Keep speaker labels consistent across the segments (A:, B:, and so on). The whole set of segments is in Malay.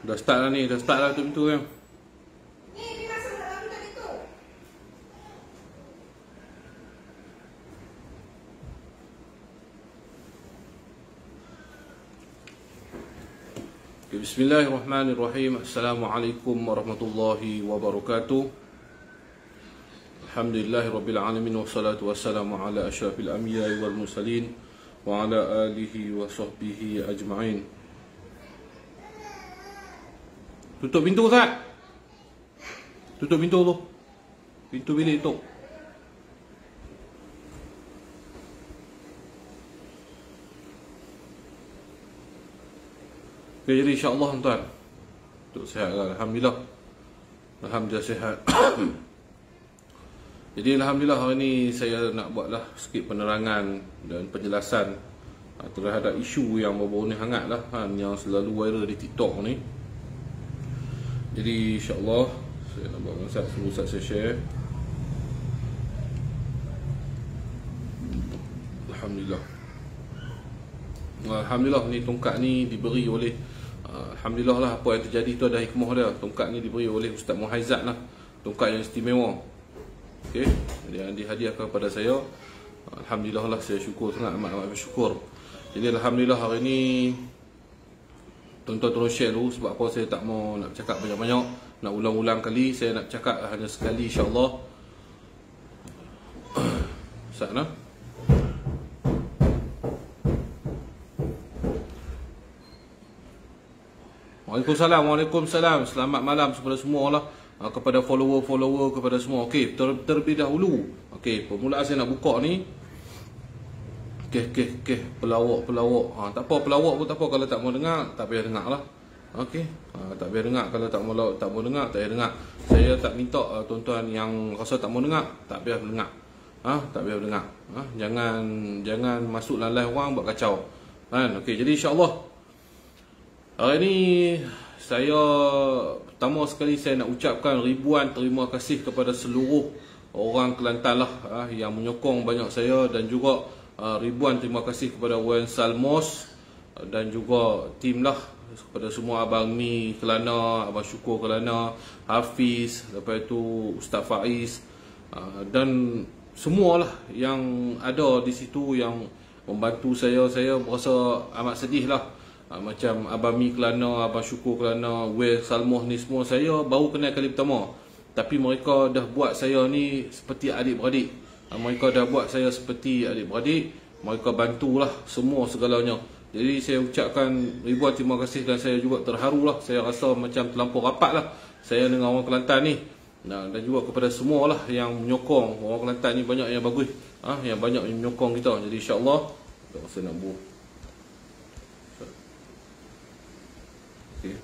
A: Dah start lah ni, dah start lah tu pintu yang.
B: Ni dia masuk dalam pintu.
A: Bismillahirrahmanirrahim. Assalamualaikum warahmatullahi wabarakatuh. Alhamdulillahirabbil alamin wassalatu wassalamu ala asyrafil anbiya'i wal mursalin wa ala alihi wa sahbihi ajma'in. Tutup pintu tak? Tutup pintu tu. Pintu bilik tu. Okay, jadi insyaAllah tuan. Untuk sihat lah. Alhamdulillah. Alhamdulillah sihat. Jadi Alhamdulillah hari ni saya nak buatlah sikit penerangan dan penjelasan terhadap isu yang baru-baru ni hangat lah, yang selalu viral di TikTok ni. Jadi insyaAllah saya nak buat masa sebelum saya share. Alhamdulillah. Alhamdulillah ni tongkat ni diberi oleh Alhamdulillah lah, apa yang terjadi tu ada hikmah dia. Tongkat ni diberi oleh Ustaz Muhaizat lah. Tongkat yang istimewa. Okey, yang dihadiahkan kepada saya. Alhamdulillah lah, saya syukur sangat, amat bersyukur. Jadi Alhamdulillah hari ni tuan-tuan terus share dulu. Sebab apa saya tak mau nak cakap banyak-banyak, nak ulang-ulang kali. Saya nak cakap hanya sekali insyaAllah. Sana. Waalaikumsalam. Selamat malam kepada semua lah, kepada follower-follower, kepada semua. Okey, terlebih dahulu. Okey, permulaan saya nak buka ni. Okey, pelawak. Tak apa, pelawak pun tak apa. Kalau tak mau dengar, tak payah dengar lah. Okey, tak payah dengar. Kalau tak mau dengar, tak payah dengar. Saya tak minta tuan-tuan yang rasa tak mau dengar, tak payah dengar. Tak payah dengar. Jangan masuk dalam live orang buat kacau. Okey, jadi insyaAllah hari ni saya pertama sekali saya nak ucapkan ribuan terima kasih kepada seluruh orang Kelantan lah, yang menyokong banyak saya, dan juga ribuan terima kasih kepada Wan Salmos dan juga tim lah, kepada semua Abang Mi Kelana, Abang Syukur Kelana, Hafiz, lepas itu Ustaz Faiz, dan semualah yang ada di situ yang membantu saya. Saya berasa amat sedih lah. Macam Abang Mi Kelana, Abang Syukur Kelana, Wan Salmos ni semua saya baru kenal kali pertama, tapi mereka dah buat saya ni seperti adik-beradik. Mereka dah buat saya seperti adik-beradik. Mereka bantulah semua segalanya. Jadi saya ucapkan ribuan terima kasih, dan saya juga terharu lah. Saya rasa macam terlampau rapat lah saya dengan orang Kelantan ni. Dan juga kepada semua lah yang menyokong. Orang Kelantan ni banyak yang bagus, yang banyak yang menyokong kita. Jadi insyaAllah saya nak buat. Okay.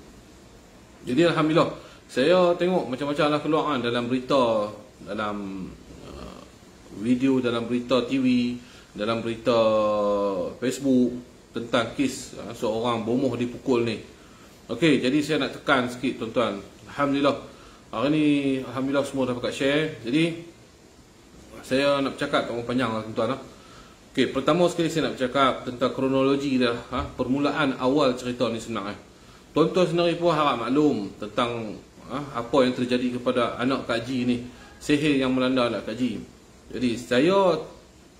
A: Jadi Alhamdulillah, saya tengok macam-macam lah keluar dalam berita, dalam video, dalam berita TV, dalam berita Facebook tentang kes seorang bomoh dipukul ni. Okey, jadi saya nak tekan sikit tuan-tuan. Alhamdulillah, hari ni Alhamdulillah semua dah pakat share. Jadi saya nak bercakap tak mau panjang lah tuan-tuan lah. Okey, pertama sekali saya nak bercakap tentang kronologi dia, permulaan awal cerita ni sebenarnya. Tuan-tuan sendiri pun harap maklum tentang apa yang terjadi kepada anak Kak Ji ni, sihir yang melanda anak Kak Ji. Jadi saya,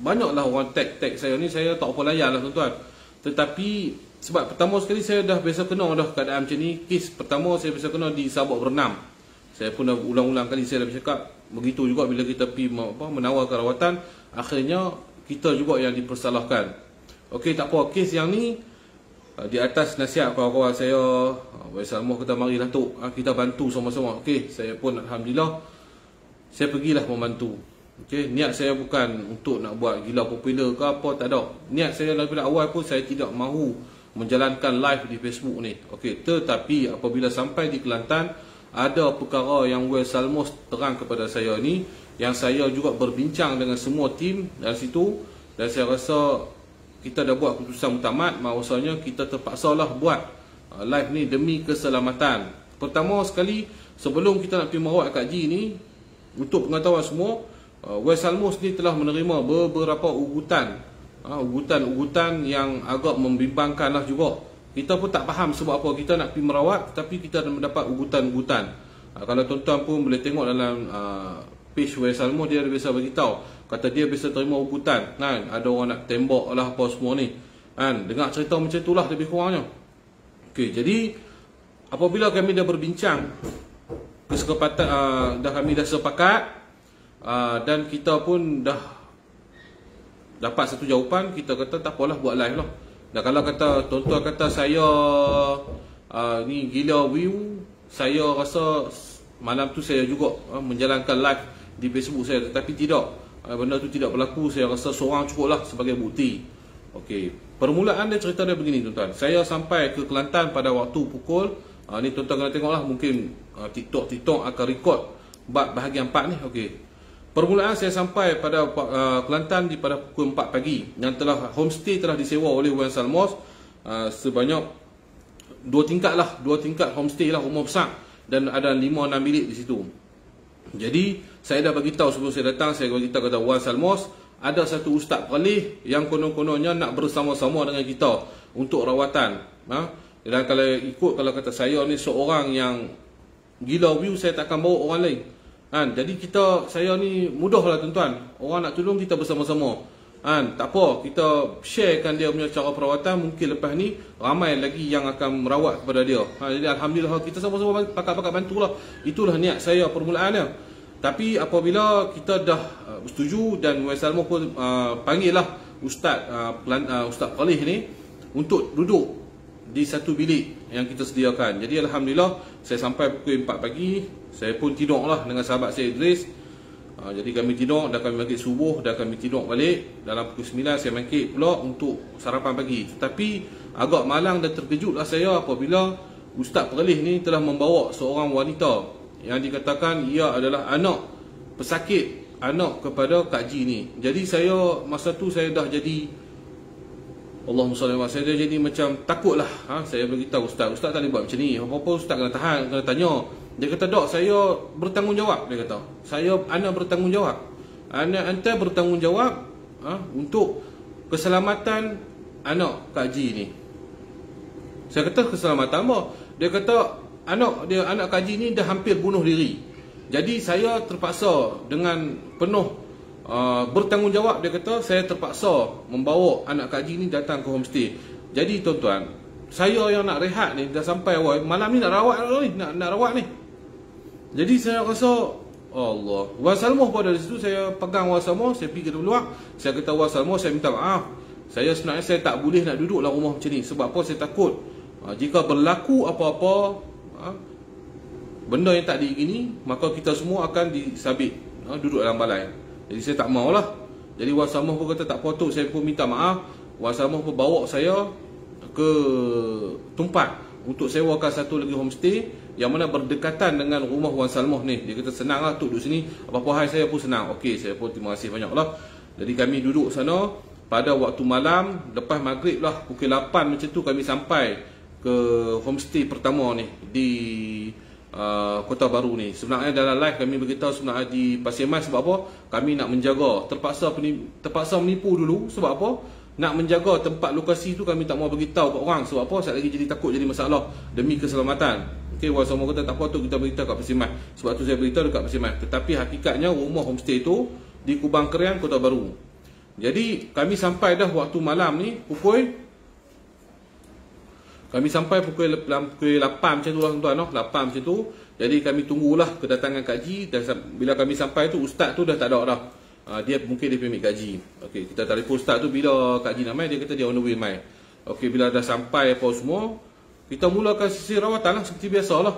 A: banyaklah orang tag saya ni, saya tak apa layan lah tuan-tuan. Tetapi sebab pertama sekali saya dah biasa kena dah keadaan macam ni. Kes pertama saya biasa kena di Sabak Bernam. Saya pun dah ulang-ulang kali saya dah bercakap. Begitu juga bila kita pergi menawarkan rawatan, akhirnya kita juga yang dipersalahkan. Okey, tak apa, kes yang ni di atas nasihat kawan-kawan saya, Wan Salmos kata marilah tu, kita bantu sama-sama. Okey, saya pun Alhamdulillah saya pergilah membantu. Okey, niat saya bukan untuk nak buat gila popular ke apa, tak ada. Niat saya daripada awal pun saya tidak mahu menjalankan live di Facebook ni. Okey, tetapi apabila sampai di Kelantan, ada perkara yang Wan Salmos terang kepada saya ni, yang saya juga berbincang dengan semua tim dari situ, dan saya rasa kita dah buat keputusan mutamat, bahawasanya kita terpaksalah buat live ni demi keselamatan. Pertama sekali, sebelum kita nak pergi merawat Kak Ji ni, untuk pengetahuan semua, Wan Salmos ni telah menerima beberapa ugutan yang agak membimbangkan lah juga. kita pun tak faham sebab apa kita nak pergi merawat tapi kita mendapat ugutan-ugutan. Kalau tuan-tuan pun boleh tengok dalam page Wes Salmo, dia biasa beritahu, kata dia biasa terima ugutan kan, ada orang nak tembak lah apa semua ni kan. Dengar cerita macam itulah lebih kurangnya. Okey, jadi apabila kami dah berbincang kesepakatan, kami dah sepakat, dan kita pun dah dapat satu jawapan, kita kata tak apalah, buat live lah. Dan kalau kata tuan-tuan kata saya ni gila view, saya rasa malam tu saya juga menjalankan live di Facebook saya, tetapi tidak, benda tu tidak berlaku. Saya rasa seorang cukup lah sebagai bukti. Okey, permulaan dia, cerita dia begini tuan-tuan. Saya sampai ke Kelantan pada waktu pukul ni tuan-tuan kena tengok lah, mungkin TikTok akan record bab bahagian 4 ni. Okey, permulaan saya sampai pada Kelantan pada pukul 4 pagi, yang telah homestay telah disewa oleh Wes Salmo sebanyak 2 tingkat lah, 2 tingkat homestay lah, rumah besar, dan ada 5-6 bilik di situ. Jadi saya dah bagi tahu sebelum saya datang, saya bagi tahu kepada Wes Salmo ada satu ustaz peralih yang konon-kononnya nak bersama-sama dengan kita untuk rawatan. Dan kalau ikut, kalau kata saya ni seorang yang gila view, saya takkan bawa orang lain. Jadi saya ni mudah lah tuan-tuan, orang nak tolong kita bersama-sama. Tak apa, kita sharekan dia punya cara perawatan, mungkin lepas ni ramai lagi yang akan merawat kepada dia. Jadi alhamdulillah kita sama-sama pakat-pakat bantulah. Itulah niat saya permulaannya. Tapi apabila kita dah bersetuju dan Wes Salmo pun panggil lah ustaz Khalih ni untuk duduk di satu bilik yang kita sediakan. Jadi alhamdulillah saya sampai pukul 4 pagi, saya pun tidur lah dengan sahabat saya Idris. Jadi kami tidur, dah kami maghrib subuh, dah kami tidur balik. Dalam pukul 9 saya bangkit pula untuk sarapan pagi. Tetapi agak malang dan terkejutlah saya apabila ustaz peralih ni telah membawa seorang wanita yang dikatakan ia adalah anak pesakit, anak kepada Kak Ji ni. Jadi saya masa tu saya dah jadi, Allahumma salli alaihi wasallam, saya dah jadi macam takutlah. Saya beritahu ustaz tak boleh buat macam ni. Apa-apa ustaz kena tahan, kena tanya. Dia kata, "Dok, saya bertanggungjawab." Dia kata, "Anak bertanggungjawab. Anak anda bertanggungjawab untuk keselamatan anak Kak Ji ni." Saya kata, "Keselamatan apa?" Dia kata, anak Kak Ji ni dah hampir bunuh diri. Jadi saya terpaksa dengan penuh bertanggungjawab, dia kata, saya terpaksa membawa anak Kak Ji ni datang ke homestay. Jadi tuan-tuan, saya yang nak rehat ni dah sampai awal, malam ni nak rawat ni. Jadi saya rasa Allah. Wes Salmo pada di situ, saya pegang Wes Salmo, saya pergi ke luar, saya kata, "Wes Salmo, saya minta maaf. Saya sebenarnya saya tak boleh nak duduk dalam rumah macam ni. Sebab apa? Saya takut jika berlaku apa-apa benda yang tak diingini, maka kita semua akan disabit duduk dalam balai. Jadi saya tak maulah." Jadi Wes Salmo pun kata, "Tak apa tu, saya pun minta maaf." Wes Salmo pun bawa saya ke tempat untuk sewakan satu lagi homestay yang mana berdekatan dengan rumah Wes Salmo ni. Dia kata, "Senanglah tu duduk sini, apa-apa hal saya pun senang." Okey, saya pun terima kasih banyaklah. Jadi kami duduk sana pada waktu malam, lepas maghrib lah, pukul 8 macam tu kami sampai ke homestay pertama ni di Kota Baru ni. Sebenarnya dalam live kami beritahu sebenarnya di Pasir Mas. Sebab apa? Kami nak menjaga, terpaksa menipu dulu. Sebab apa? Nak menjaga tempat lokasi tu, kami tak mau beritahu kat orang. Sebab apa? Sekali lagi jadi takut jadi masalah demi keselamatan. Okey, Wes Salmo kata, "Tak apa tu, kita beritahu kat Pasir Mas." Sebab tu saya beritahu dekat Pasir Mas. Tetapi hakikatnya rumah homestay tu di Kubang Kerian, Kota Baru. Jadi kami sampai dah waktu malam ni kami sampai pukul 8 macam tu lah tuan-tuan, 8 macam tu. Jadi kami tunggulah kedatangan Kak Ji. Dan bila kami sampai tu, ustaz tu dah tak ada dah. Dia mungkin dia pergi Kak Ji. Okey, kita telefon ustaz tu bila Kak Ji nak mai, dia kata dia on the way mai. Okey, bila dah sampai apa semua, kita mulakan sesi rawatan lah seperti biasalah.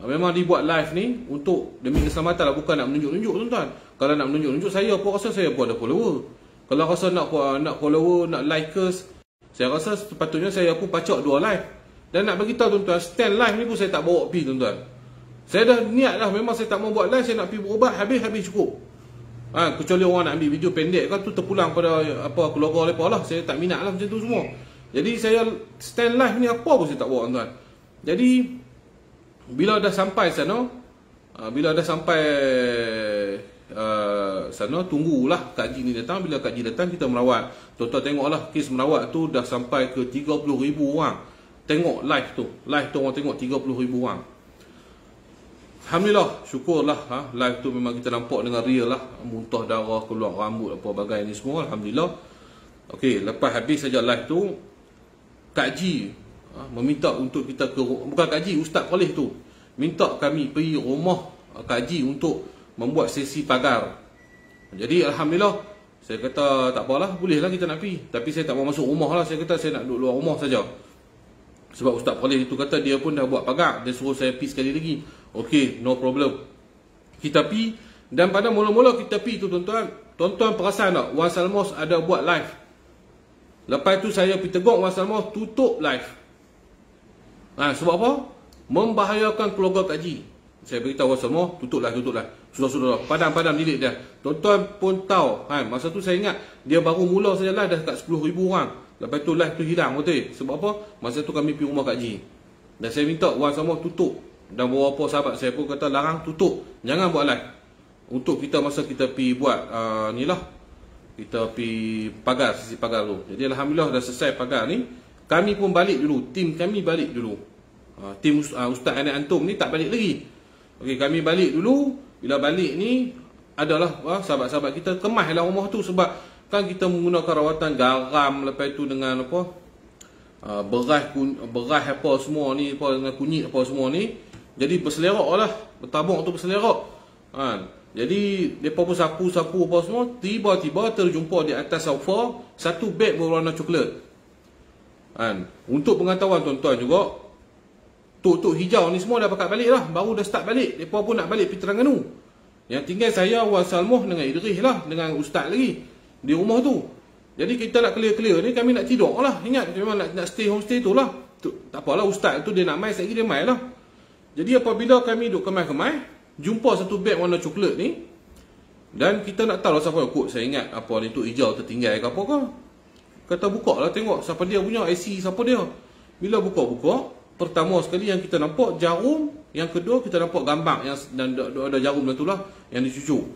A: Memang dibuat live ni untuk demi keselamatan lah, bukan nak menunjuk-nunjuk tuan-tuan. Kalau nak menunjuk-nunjuk, saya pun rasa saya pun ada follower. Kalau rasa nak follower, nak likers, saya rasa sepatutnya saya pun pacak 2 live. Dan nak beritahu tuan-tuan, stand live ni pun saya tak bawa pergi tuan-tuan. Saya dah niat lah, memang saya tak mau buat live, saya nak pergi berubat, habis cukup. Kecuali orang nak ambil video pendek kan, tu terpulang pada keluarga mereka lah. Saya tak minat lah macam tu semua. Jadi saya stand live ni apa pun saya tak bawa tuan-tuan. Jadi bila dah sampai sana, sana tunggulah Kak Ji ni datang. Bila Kak Ji datang, kita merawat. Tuan-tuan tengoklah, kes merawat tu dah sampai ke 30,000 orang. tengok live tu. Live tu orang tengok 30,000 orang. Alhamdulillah, syukurlah live tu memang kita nampak dengan real lah, muntah darah, keluar rambut apa bagai ni semua. Alhamdulillah. Okey, lepas habis saja live tu, Kak Ji meminta untuk kita bukan Kak Ji, Ustaz Khalif tu minta kami pergi rumah Kak Ji untuk membuat sesi pagar. Jadi Alhamdulillah, saya kata tak apalah, bolehlah kita nak pergi. Tapi saya tak mau masuk rumah lah, saya kata saya nak duduk luar rumah saja. Sebab Ustaz Khalif itu kata dia pun dah buat pagar, dia suruh saya pergi sekali lagi. Okey, no problem. Kita pergi, dan pada mula-mula kita pergi tu tuan-tuan, tuan-tuan perasan tak Wan Salmos ada buat live. Lepas tu saya pergi tegur Wan Salmos tutup live. Sebab apa? Membahayakan keluarga Kak Ji. Saya beritahu Wan Salmos tutup live. Sudah. Padam delete dia. Tuan-tuan pun tahu, masa tu saya ingat dia baru mula saja live dah dekat 10,000 orang. Lepas tu live tu hilang betul. Sebab apa? Masa tu kami pergi rumah Kak Ji. Dan saya minta Wan Salmos tutup. Dan beberapa sahabat saya pun kata larang tutup. Jangan buat live. Untuk kita masa kita pergi buat ni lah. Kita pergi pagar, sisi pagar tu. Jadi Alhamdulillah dah selesai pagar ni. Kami pun balik dulu. Tim kami balik dulu. Tim Ustaz Anak Antum ni tak balik lagi. Okey, kami balik dulu. Bila balik ni adalah sahabat-sahabat kita kemaslah rumah tu. Sebab kan kita menggunakan rawatan garam, lepas tu dengan apa, beras apa semua ni, apa dengan kunyit apa semua ni. Jadi berselerak lah, bertabung tu berselerak. Jadi mereka pun sapu apa semua. Tiba-tiba terjumpa di atas sofa satu beg berwarna coklat. Untuk pengetahuan tuan-tuan juga, tuk-tuk hijau ni semua dah pakat balik lah, baru dah start balik. Mereka pun nak balik pergi Terengganu. Yang tinggal saya, Wan Salmoh dengan Idris lah, dengan Ustaz lagi di rumah tu. Jadi kita nak clear ni, kami nak tidur lah. Ingat memang nak stay homestay tu lah. Tak apalah, Ustaz tu dia nak main, saya dia main lah. Jadi apabila kami duduk kemai-kemai, jumpa satu beg warna coklat ni, dan kita nak tahu lah siapa yang kot. Saya ingat apa ni, tuk hijau tertinggal ke apa ke. Kata buka lah tengok siapa dia punya IC, siapa dia. Bila buka-buka, pertama sekali yang kita nampak jarum, yang kedua kita nampak gambar yang dan ada jarum dalam tu lah yang dicucu.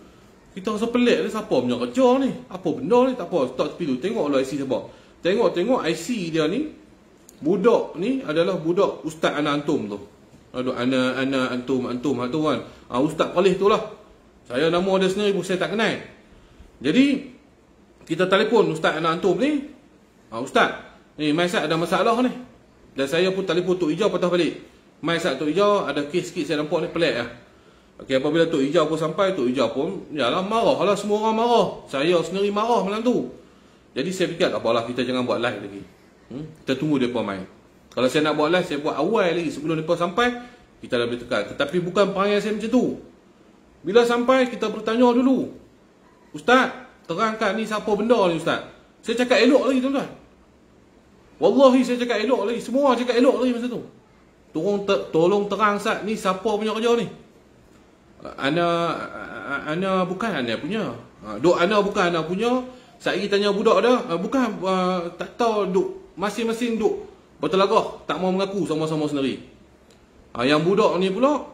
A: Kita rasa pelik ni, siapa punya kerja ni, apa benda ni. Tak apa, stop tepi dulu, tengok lah IC siapa. Tengok IC dia ni, budak ni adalah budak Ustaz Anak Antum tu. Aduh, Anak Antum tu kan, Ustaz Khalif tu lah. Saya nama dia sendiri pun saya tak kenal. Jadi kita telefon Ustaz Anak Antum ni, Ustaz ni Maisat ada masalah ni. Dan saya pun telefon Tok Hijau patah balik. Maisat Tok Hijau ada kes sikit saya nampak ni pelik lah. Okey, apabila Tok Hijau pun sampai, Tok Hijau pun yalah marah lah, semua orang marah. Saya sendiri marah malam tu. Jadi saya fikir tak apalah, kita jangan buat live lagi. Kita tunggu mereka main. Kalau saya nak buat live, saya buat awal lagi sebelum mereka sampai, kita dah boleh tekan. Tetapi bukan perangai saya macam tu. Bila sampai, kita bertanya dulu, Ustaz, terangkan ni siapa benda ni Ustaz. Saya cakap elok lagi tuan-tuan. Wallahi saya cakap elok lagi. Semua orang cakap elok lagi masa tu. Tolong terang Ustaz, ni siapa punya kerja ni. Ana bukan Ana punya. Ana bukan Ana punya. Saya tanya budak dah, bukan, tak tahu duk masing-masing duk bertelagah, tak mau mengaku sama-sama sendiri. Yang budak ni pula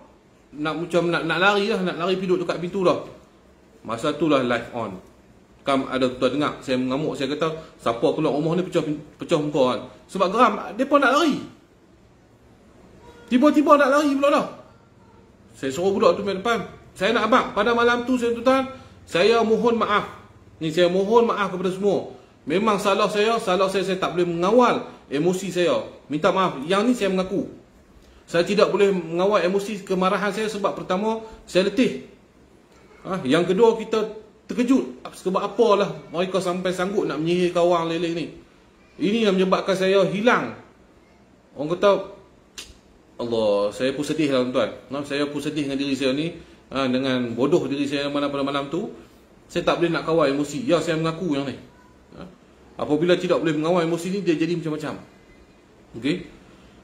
A: nak macam nak lari lah, nak lari pergi duduk dekat pintu dah. Masa tu lah live on. Kam ada tuan dengar saya mengamuk, saya kata siapa keluar rumah ni pecah muka kan. Sebab geram, depa nak lari. Tiba-tiba nak lari pula dah. Saya suruh budak tu main depan. Saya nak abang, pada malam tu saya tuan, saya mohon maaf. Ni saya mohon maaf kepada semua. Memang salah saya tak boleh mengawal emosi saya. Minta maaf. Yang ni saya mengaku. Saya tidak boleh mengawal emosi kemarahan saya sebab pertama saya letih. Yang kedua kita terkejut sebab apalah mereka sampai sanggup nak menyihir orang leleng ni. Ini yang menyebabkan saya hilang. Orang kata Allah, saya pun sedih lah tuan. Saya pun sedih dengan diri saya ni, dengan bodoh diri saya pada malam tu. Saya tak boleh nak kawal emosi. Ya, saya mengaku yang ni. Apabila tidak boleh mengawal emosi ni, dia jadi macam-macam. Okey.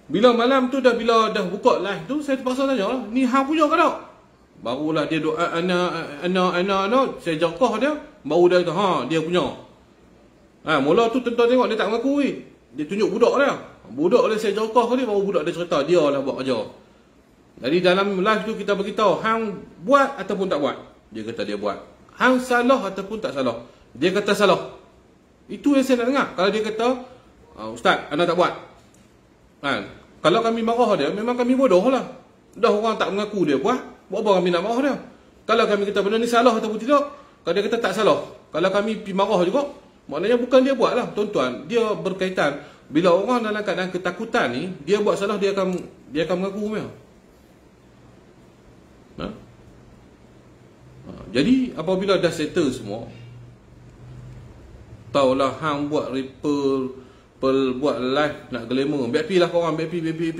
A: Bila malam tu bila dah buka live tu, saya terpaksa tanya lah, ni hang punya ke tak? Barulah dia doa ana saya jerkah dia, baru dia kata dia punya. Mula tu tuan-tuan tengok dia tak mengaku weh. Dia tunjuk budak dia. Budak dia saya jerkah dia, baru budak dia cerita dia lah buat kerja. Jadi dalam live tu kita beritahu hang buat ataupun tak buat. Dia kata dia buat. Hang salah ataupun tak salah. Dia kata salah. Itu yang saya nak dengar. Kalau dia kata Ustaz, anda tak buat. Kan? Kalau kami marah dia, memang kami bodoh lah. Dah orang tak mengaku dia buat apa kami nak marah dia? Kalau kami kata benda ni salah ataupun tidak, kalau dia kata tak salah, kalau kami pergi marah juga, maknanya bukan dia buat lah. Tuan-tuan, dia berkaitan. Bila orang dalam keadaan ketakutan ni, dia buat salah, dia akan mengaku memang. Jadi apabila dah settle semua, taulah hang buat rapper, buat live nak glamour, back lah korang, back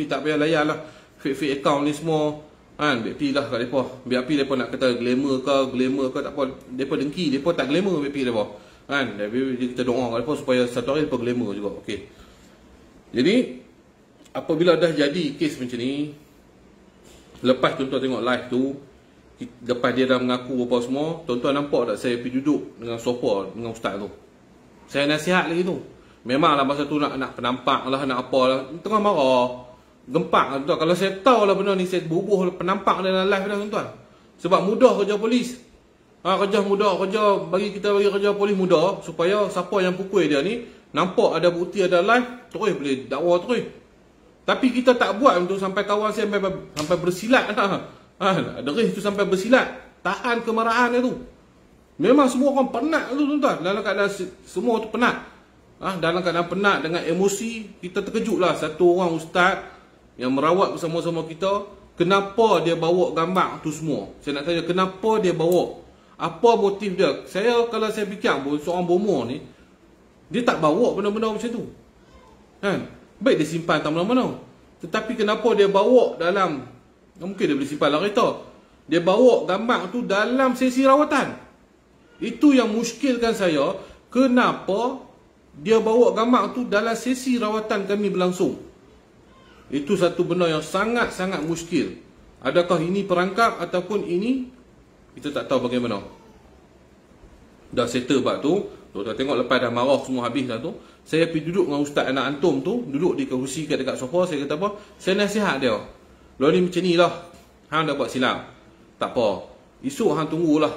A: tak payah layan lah fake account ni semua kan, back lah kat depa. Back depa nak kata glamour ke tak apa, depa dengki, depa tak glamour back depa kan. Tapi kita doa kat depa supaya satu hari depa glamour juga. Okey. Jadi apabila dah jadi kes macam ni, lepas tuan-tuan tengok live tu, lepas dia dah mengaku apa semua, tuan-tuan nampak tak saya pergi duduk dengan sofa dengan ustaz tu. Saya nasihat lagi tu. Memanglah masa tu nak penampak lah, nak apa lah, tengah marah, gempak lah tuan. Kalau saya tahu lah benda ni, saya bubuh penampak dalam live dah tuan. Sebab mudah kerja polis. Kerja mudah, bagi kerja polis mudah, supaya siapa yang pukul dia ni nampak ada bukti, ada live, terus boleh dakwa terus. Tapi kita tak buat tu sampai kawan saya sampai bersilat lah. Deris tu sampai bersilat, tahan kemarahan dia tu. Memang semua orang penat tu tuan-tuan. Dalam keadaan semua tu penat. Dalam keadaan penat dengan emosi, kita terkejut lah satu orang ustaz yang merawat bersama-sama kita, kenapa dia bawa gambar tu semua. Saya nak tanya, kenapa dia bawa? Apa motif dia? Kalau saya fikir pun, seorang bomoh ni, dia tak bawa benda-benda macam tu. Baik dia simpan tak mana-mana. Tetapi kenapa dia bawa dalam, mungkin dia boleh simpan dalam kereta, dia bawa gambar tu dalam sesi rawatan. Itu yang muskilkan saya. Kenapa dia bawa gambar tu dalam sesi rawatan kami berlangsung? Itu satu benda yang sangat-sangat muskil. Adakah ini perangkap ataupun ini, kita tak tahu bagaimana. Dah settle bab tu, tuan-tuan tengok lepas dah marah semua habis dah tu, saya pergi duduk dengan ustaz anak antum tu, duduk di kerusi dekat sofa. Saya kata apa? Saya nasihat dia, lo ni macam ni lah, hang dah buat silap, tak apa, esok hang tunggulah.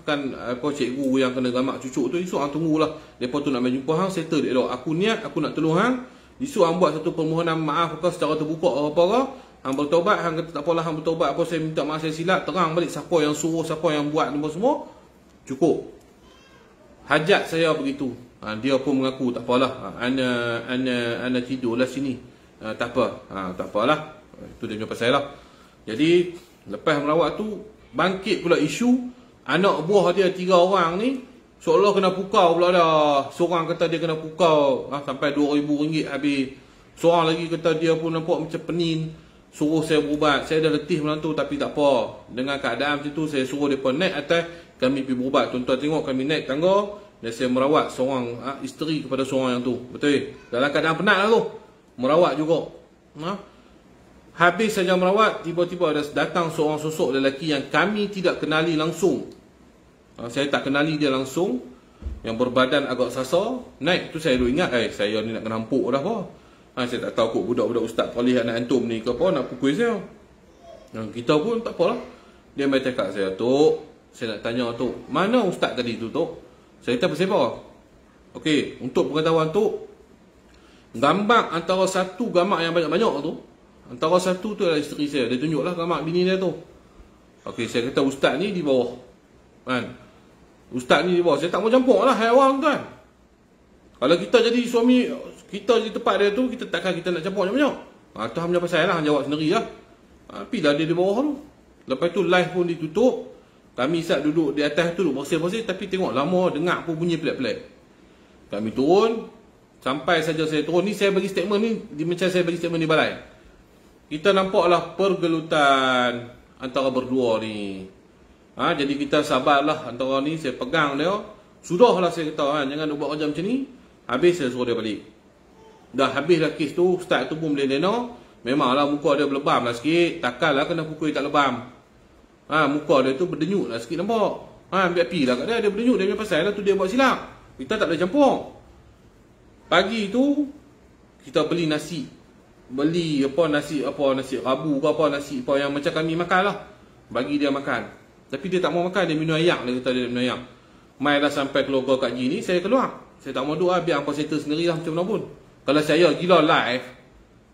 A: Kan apa cikgu yang kena gamak cucuk tu, esok hang tunggulah, depa tu nak main jumpa hang, settle dia. Aku niat, aku nak tolong hang. Esok hang buat satu permohonan maaf ke secara terbuka apa-apa, hang bertaubat, hang kata tak apalah hang bertaubat, apa saya minta maaf, saya silap, terang balik siapa yang suruh, siapa yang buat semua. Cukup. Hajat saya begitu. Dia pun mengaku tak apalah, ana tidurlah sini. Tak apa. Tak apalah. Itu dia punya pasal lah. Jadi lepas merawat tu, bangkit pula isu anak buah dia 3 orang ni seolah kena pukau pula dah. Seorang kata dia kena pukau sampai RM2,000 habis. Seorang lagi kata dia pun nampak macam penin, suruh saya berubat. Saya dah letih malam tu, tapi tak apa. Dengan keadaan macam tu, saya suruh mereka naik atas, kami pergi berubat. Tuan-tuan tengok kami naik tangga dan saya merawat seorang isteri kepada seorang yang tu. Betul? Dalam keadaan penat lah tu, merawat juga. Habis saja merawat, tiba-tiba ada datang seorang sosok lelaki yang kami tidak kenali langsung. Saya tak kenali dia langsung, yang berbadan agak sasar. Naik tu saya duk ingat, saya ni nak kena hampuk dah apa. Saya tak tahu kot budak-budak ustaz polis anak antum ni ke apa nak pukul saya. Kita pun tak apalah. Dia main cakap saya, "Tok, saya nak tanya Tok, mana ustaz tadi tu Tok?" Saya kata, "Pasal apa?" "Okey, untuk pengetahuan Tok, gambar antara satu gambar yang banyak-banyak tu, antara satu tu adalah isteri saya. Dia tunjuklah gambar bini dia tu." Okey, saya kata ustaz ni di bawah. Ustaz ni di bawah. Saya tak mau campur lah haiwan tu kan. Kalau kita jadi suami, kita di tempat dia tu, kita takkan kita nak campur banyak-banyak. Tu hang punya pasal lah, hang jawab sendiri lah. Pilah dia di bawah tu. Lepas tu live pun ditutup. Kami sat duduk di atas tu, duduk bersih-bersih, tapi tengok lama dengar pun bunyi pelik-pelik. Kami turun. Sampai saja saya turun ni, saya bagi statement ni macam saya bagi statement di balai. Kita nampaklah pergelutan antara berdua ni. Jadi kita sabarlah antara ni, saya pegang dia. Sudahlah saya kata, jangan buat kerja macam ni. Habis saya suruh dia balik. Dah habislah kes tu, ustaz tu pun boleh lena. Memanglah muka dia berlebam lah sikit. Takkanlah kena pukul tak lebam. Muka dia tu berdenyut lah sikit nampak. Biar pi lah kat dia, dia berdenyut, dia punya pasal lah tu dia buat silap. Kita tak boleh campur. Pagi tu kita beli nasi. Beli nasi rabu ke apa, nasi apa yang macam kami makan lah. Bagi dia makan. Tapi dia tak mau makan, dia minum ayak. Dia kata dia minum ayak. Mai dah sampai keluarga Kak Ji ni, saya keluar. Saya tak mau duduk biar apa settle sendiri lah macam mana pun. Kalau saya gila live,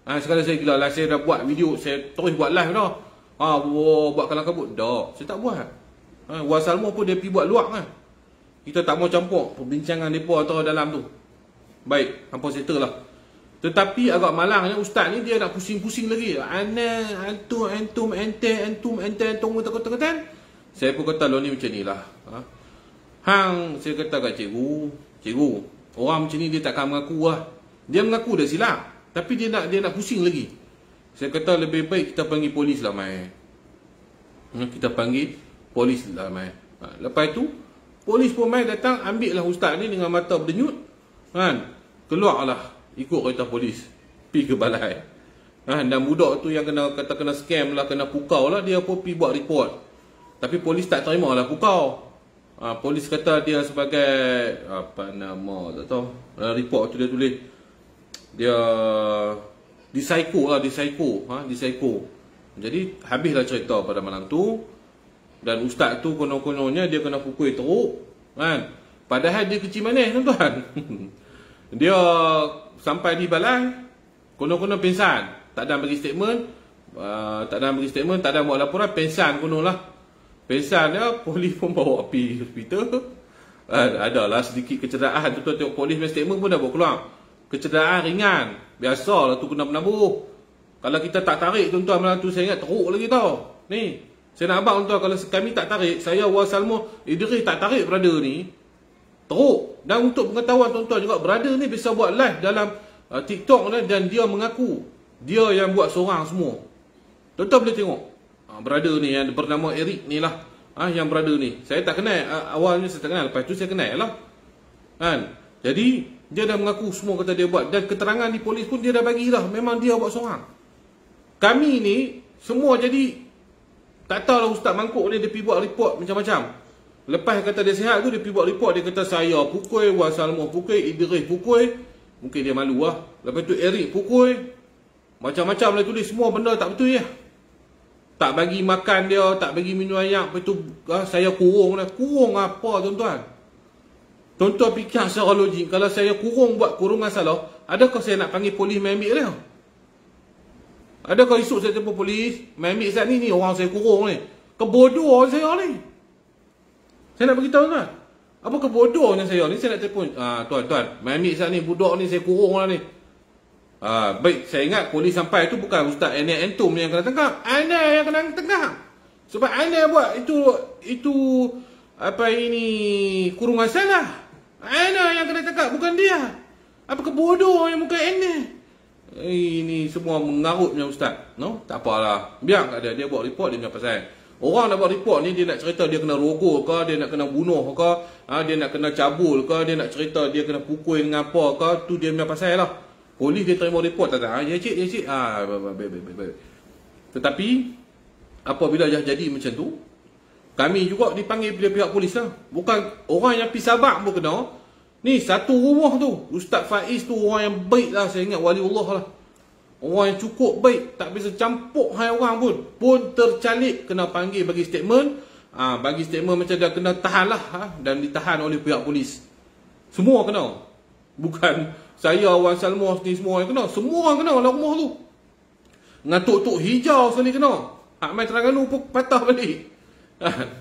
A: Sekarang saya gila lah, saya dah buat video, saya terus buat live dah. Buat kalang kabut. Tak, saya tak buat. Wan Salmah pun dia pergi buat luar kan. Kita tak mau campur perbincangan mereka atau dalam tu. Baik, hampa settle lah. Tetapi agak malangnya ustaz ni dia nak pusing-pusing lagi. Antum, takut-takutan. Saya pun kata lo ni macam ni lah. Saya kata kat cikgu, orang macam ni dia takkan mengaku lah. Dia mengaku dah silap, tapi dia nak pusing lagi. Saya kata lebih baik kita panggil polis lah mai. Kita panggil polis lah mai. Lepas tu polis pun mai datang, ambil lah ustaz ni dengan mata berdenyut kan. Keluarlah ikut kereta polis pergi ke balai. Dan budak tu yang kena scam lah, kena pukau lah, dia pun pergi buat report. Tapi polis tak terima lah pukau. Polis kata dia sebagai apa nama tak tahu. Report tu dia tulis dia dispsycho. Jadi habislah cerita pada malam tu. Dan ustaz tu konon-kononnya dia kena pukul teruk kan. Padahal dia kecil manis tuan-tuan. Dia sampai di balai, konon-konon pensan. Tak ada bagi statement, tak ada buat laporan, pensan konon lah. Pensan dia, polis pun bawa pergi hospital. Adalah sedikit kecederaan. Tuan-tuan tengok polis punya statement pun dah bawa keluar. Kecederaan ringan. Biasalah tu kena penambuh. Kalau kita tak tarik tuan-tuan malam tu, saya ingat teruk lagi tau. Ni, saya nak abang tuan, kalau kami tak tarik, saya Wan Salmah Idris tak tarik brother ni, teruk. Dan untuk pengetahuan tuan-tuan juga, brother ni bisa buat live dalam TikTok dan dia mengaku dia yang buat seorang semua. Tuan-tuan boleh tengok brother ni yang bernama Eric ni lah. Yang brother ni saya tak kenal, awalnya saya tak kenal, lepas tu saya kenal lah kan. Jadi dia dah mengaku semua kata dia buat. Dan keterangan di polis pun dia dah bagilah, memang dia buat seorang. Kami ni semua jadi tak tahulah ustaz mangkuk ni dia pergi buat report macam-macam. Lepas kata dia sihat tu, dia pergi buat report. Dia kata saya pukul, Wan Salmah pukul, Idris pukul. Mungkin dia malu lah. Lepas tu Eric pukul. Macam-macam lah tulis, semua benda tak betul ya. Tak bagi makan dia, tak bagi minum air. Lepas tu saya kurung lah. Kurung apa tuan-tuan? Tuan-tuan fikir secara logik, kalau saya kurung buat kurungan salah, adakah saya nak panggil polis main ambil dia? Adakah esok saya telefon polis main ambil saat ni orang saya kurung ni? Kebodohan saya ni. Saya nak beritahu tuan, apa kebodohnya saya ni. Saya nak telefon, tuan-tuan, main ambil saat ni, budak ni saya kurung lah ni. Baik, saya ingat polis sampai tu bukan Ustaz Anak Antum yang kena tangkap. Anak yang kena tangkap. Sebab Anak buat itu apa ini kurungan salah. Anak yang kena tangkap, bukan dia. Apa kebodoh yang bukan Anak. Ini semua mengarutnya Ustaz. No? Tak apalah. Biar kat dia. Dia buat report, dia punya pasal. Orang nak buat report ni, dia nak cerita dia kena rogol ke, dia nak kena bunuh ke, dia nak kena cabul ke, dia nak cerita dia kena pukul dengan apa ke, tu dia punya pasal lah. Polis dia terima report, tak tahu. Ya cik. Baik. Tetapi apabila dah jadi macam tu, kami juga dipanggil pihak polis lah. Bukan orang yang pergi Sabak pun kena. Ni satu rumah tu, Ustaz Faiz tu orang yang baik lah. Saya ingat waliullah lah. Orang yang cukup baik, tak bisa campur hai orang pun tercalik, kena panggil bagi statement. Bagi statement macam dia kena tahan lah, dan ditahan oleh pihak polis. Semua kena. Bukan saya, Wan Salmah ni semua yang kena. Semua orang kena dalam rumah tu. Dengan tok-tok hijau sekali kena. Ahmad Terengganu pun patah balik.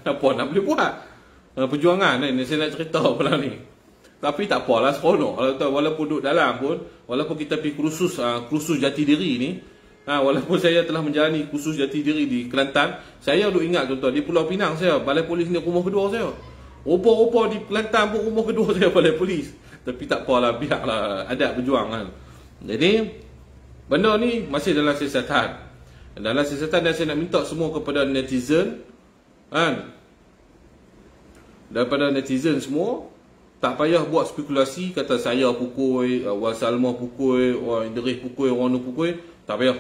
A: Apa nak boleh buat? Perjuangan ni saya nak cerita pula ni. Tapi tak apalah, seronok. Walaupun duduk dalam pun, walaupun kita pergi kursus jati diri ni, walaupun saya telah menjalani kursus jati diri di Kelantan, saya duk ingat tuan-tuan, di Pulau Pinang saya, balai polis ni rumah kedua saya. Rupa-rupa di Kelantan pun rumah kedua saya balai polis. Tapi tak apalah, biarlah adat berjuang kan. Jadi benda ni masih dalam siasatan. Dalam siasatan, dan saya nak minta semua kepada netizen kan, daripada netizen semua, tak payah buat spekulasi kata saya pukul, Wan Salmah pukul, orang Idris pukul, orang nu pukul. Tak payah.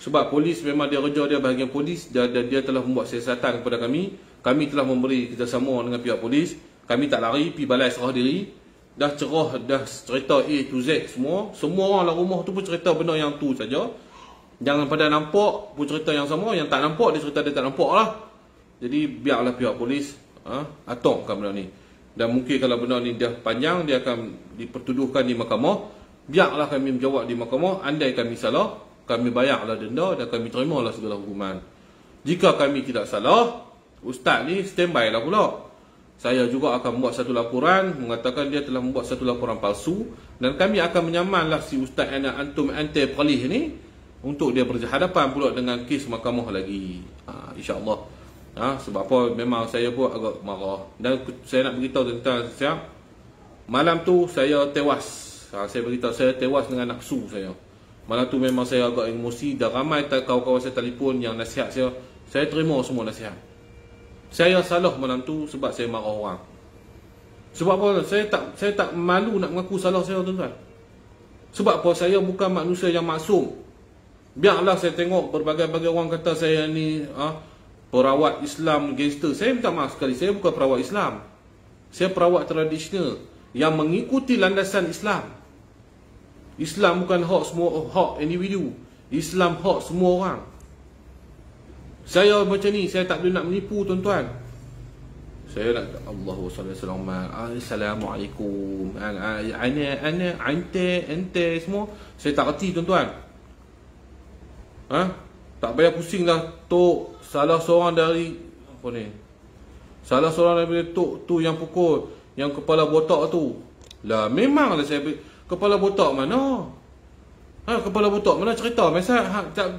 A: Sebab polis memang dia kerja dia bahagian polis, dan dia telah membuat siasatan kepada kami. Kami telah memberi kerjasama dengan pihak polis. Kami tak lari pergi balai serah diri. Dah cerah, dah cerita A to Z semua. Semua orang dalam rumah tu pun cerita benda yang tu saja. Jangan pada nampak pun cerita yang sama. Yang tak nampak dia cerita dia tak nampak lah. Jadi biarlah pihak polis atongkan benda ni. Dan mungkin kalau benda ni dah panjang, dia akan dipertuduhkan di mahkamah. Biarlah kami menjawab di mahkamah. Andai kami salah, kami bayarlah denda dan kami terimalah segala hukuman. Jika kami tidak salah, ustaz ni standby lah pula. Saya juga akan membuat satu laporan mengatakan dia telah membuat satu laporan palsu, dan kami akan menyamanlah si ustaz antum ante perlih ni untuk dia berhadapan pula dengan kes mahkamah lagi. InsyaAllah. Sebab apa, memang saya pun agak marah. Dan saya nak beritahu tentang siap, malam tu saya tewas. Saya beritahu saya tewas dengan nafsu saya. Malam tu memang saya agak emosi, dan ramai kawan-kawan saya telefon yang nasihat saya. Saya terima semua nasihat. Saya salah malam tu sebab saya marah orang. Sebab apa? Saya tak malu nak mengaku salah saya, tuan-tuan. Sebab apa? Saya bukan manusia yang maksum. Biarlah saya tengok berbagai-bagai orang kata saya ni perawat Islam gangster. Saya minta maaf sekali, saya bukan perawat Islam. Saya perawat tradisional yang mengikuti landasan Islam. Islam bukan hak semua, hak individu. Islam hak semua orang. Saya macam ni, saya tak boleh nak menipu, tuan-tuan. Saya nak Allahu sallallahu alaihi Assalamualaikum. Ana ante semua. Saya tak reti, tuan-tuan. Tak payah pusing lah. Tok, salah seorang dari apa ni? Salah seorang daripada tok tu yang pukul, yang kepala botak tu. Lah memanglah saya kepala botak mana? Kepala botak mana cerita? Masa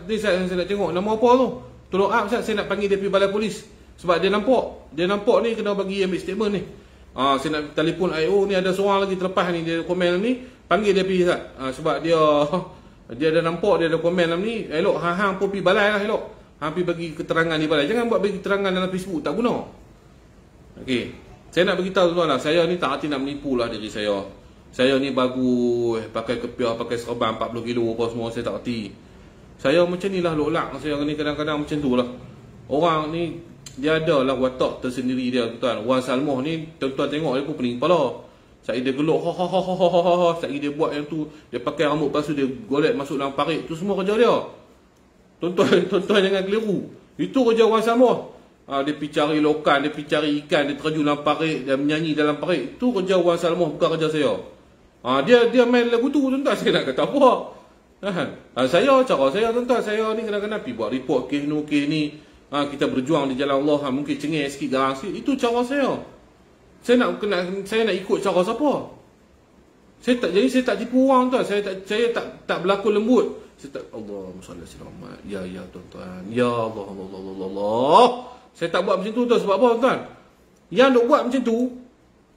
A: ni saya nak tengok nama apa tu. Tolong Ustaz, saya nak panggil dia pergi balai polis. Sebab dia nampak ni kena bagi ambil statement ni. Saya nak telefon IO ni, ada seorang lagi terlepas ni, dia komen ni, panggil dia pergi Ustaz. Sebab dia ada nampak, dia ada komen dalam ni. Elok hang pun pergi balai lah, elok. Hang pergi bagi keterangan di balai. Jangan buat bagi keterangan dalam Facebook, tak guna. Okey. Saya nak beritahu tuan lah, saya ni tak hati nak menipu lah diri saya. Saya ni bagus, pakai kepiah, pakai serban 40 kilo apa semua, saya tak hati. Saya macam ni lah lolak. Saya ni kadang-kadang macam tu lah. Orang ni dia ada lah watak tersendiri dia, tuan. Wan Salmoh ni, tuan-tuan tengok dia pun pening kepala. Sekali dia gelok, sekali dia buat yang tu, dia pakai rambut palsu, dia golek masuk dalam parit. Tu semua kerja dia. Tuan-tuan jangan keliru. Itu kerja Wan Salmoh. Dia pergi cari lokan, dia pergi cari ikan, dia terjun dalam parit, dia menyanyi dalam parit. Itu kerja Wan Salmoh, bukan kerja saya. Dia main lagu tu, tuan-tuan. Saya nak kata apa? Cara saya, tuan-tuan, saya ni kadang-kadang pergi buat report kes ni. Kita berjuang di jalan Allah, mungkin cengih sikit, garang sikit. Itu cara saya. Saya nak ikut cara siapa? Jadi saya tak tipu orang, tuan. Saya tak berlaku lembut. Saya tak, Allahumma salli ala sayyidina. Ya tuan-tuan. Ya Allah. Saya tak buat macam tu, tuan. Sebab apa, tuan? Yang duk buat macam tu,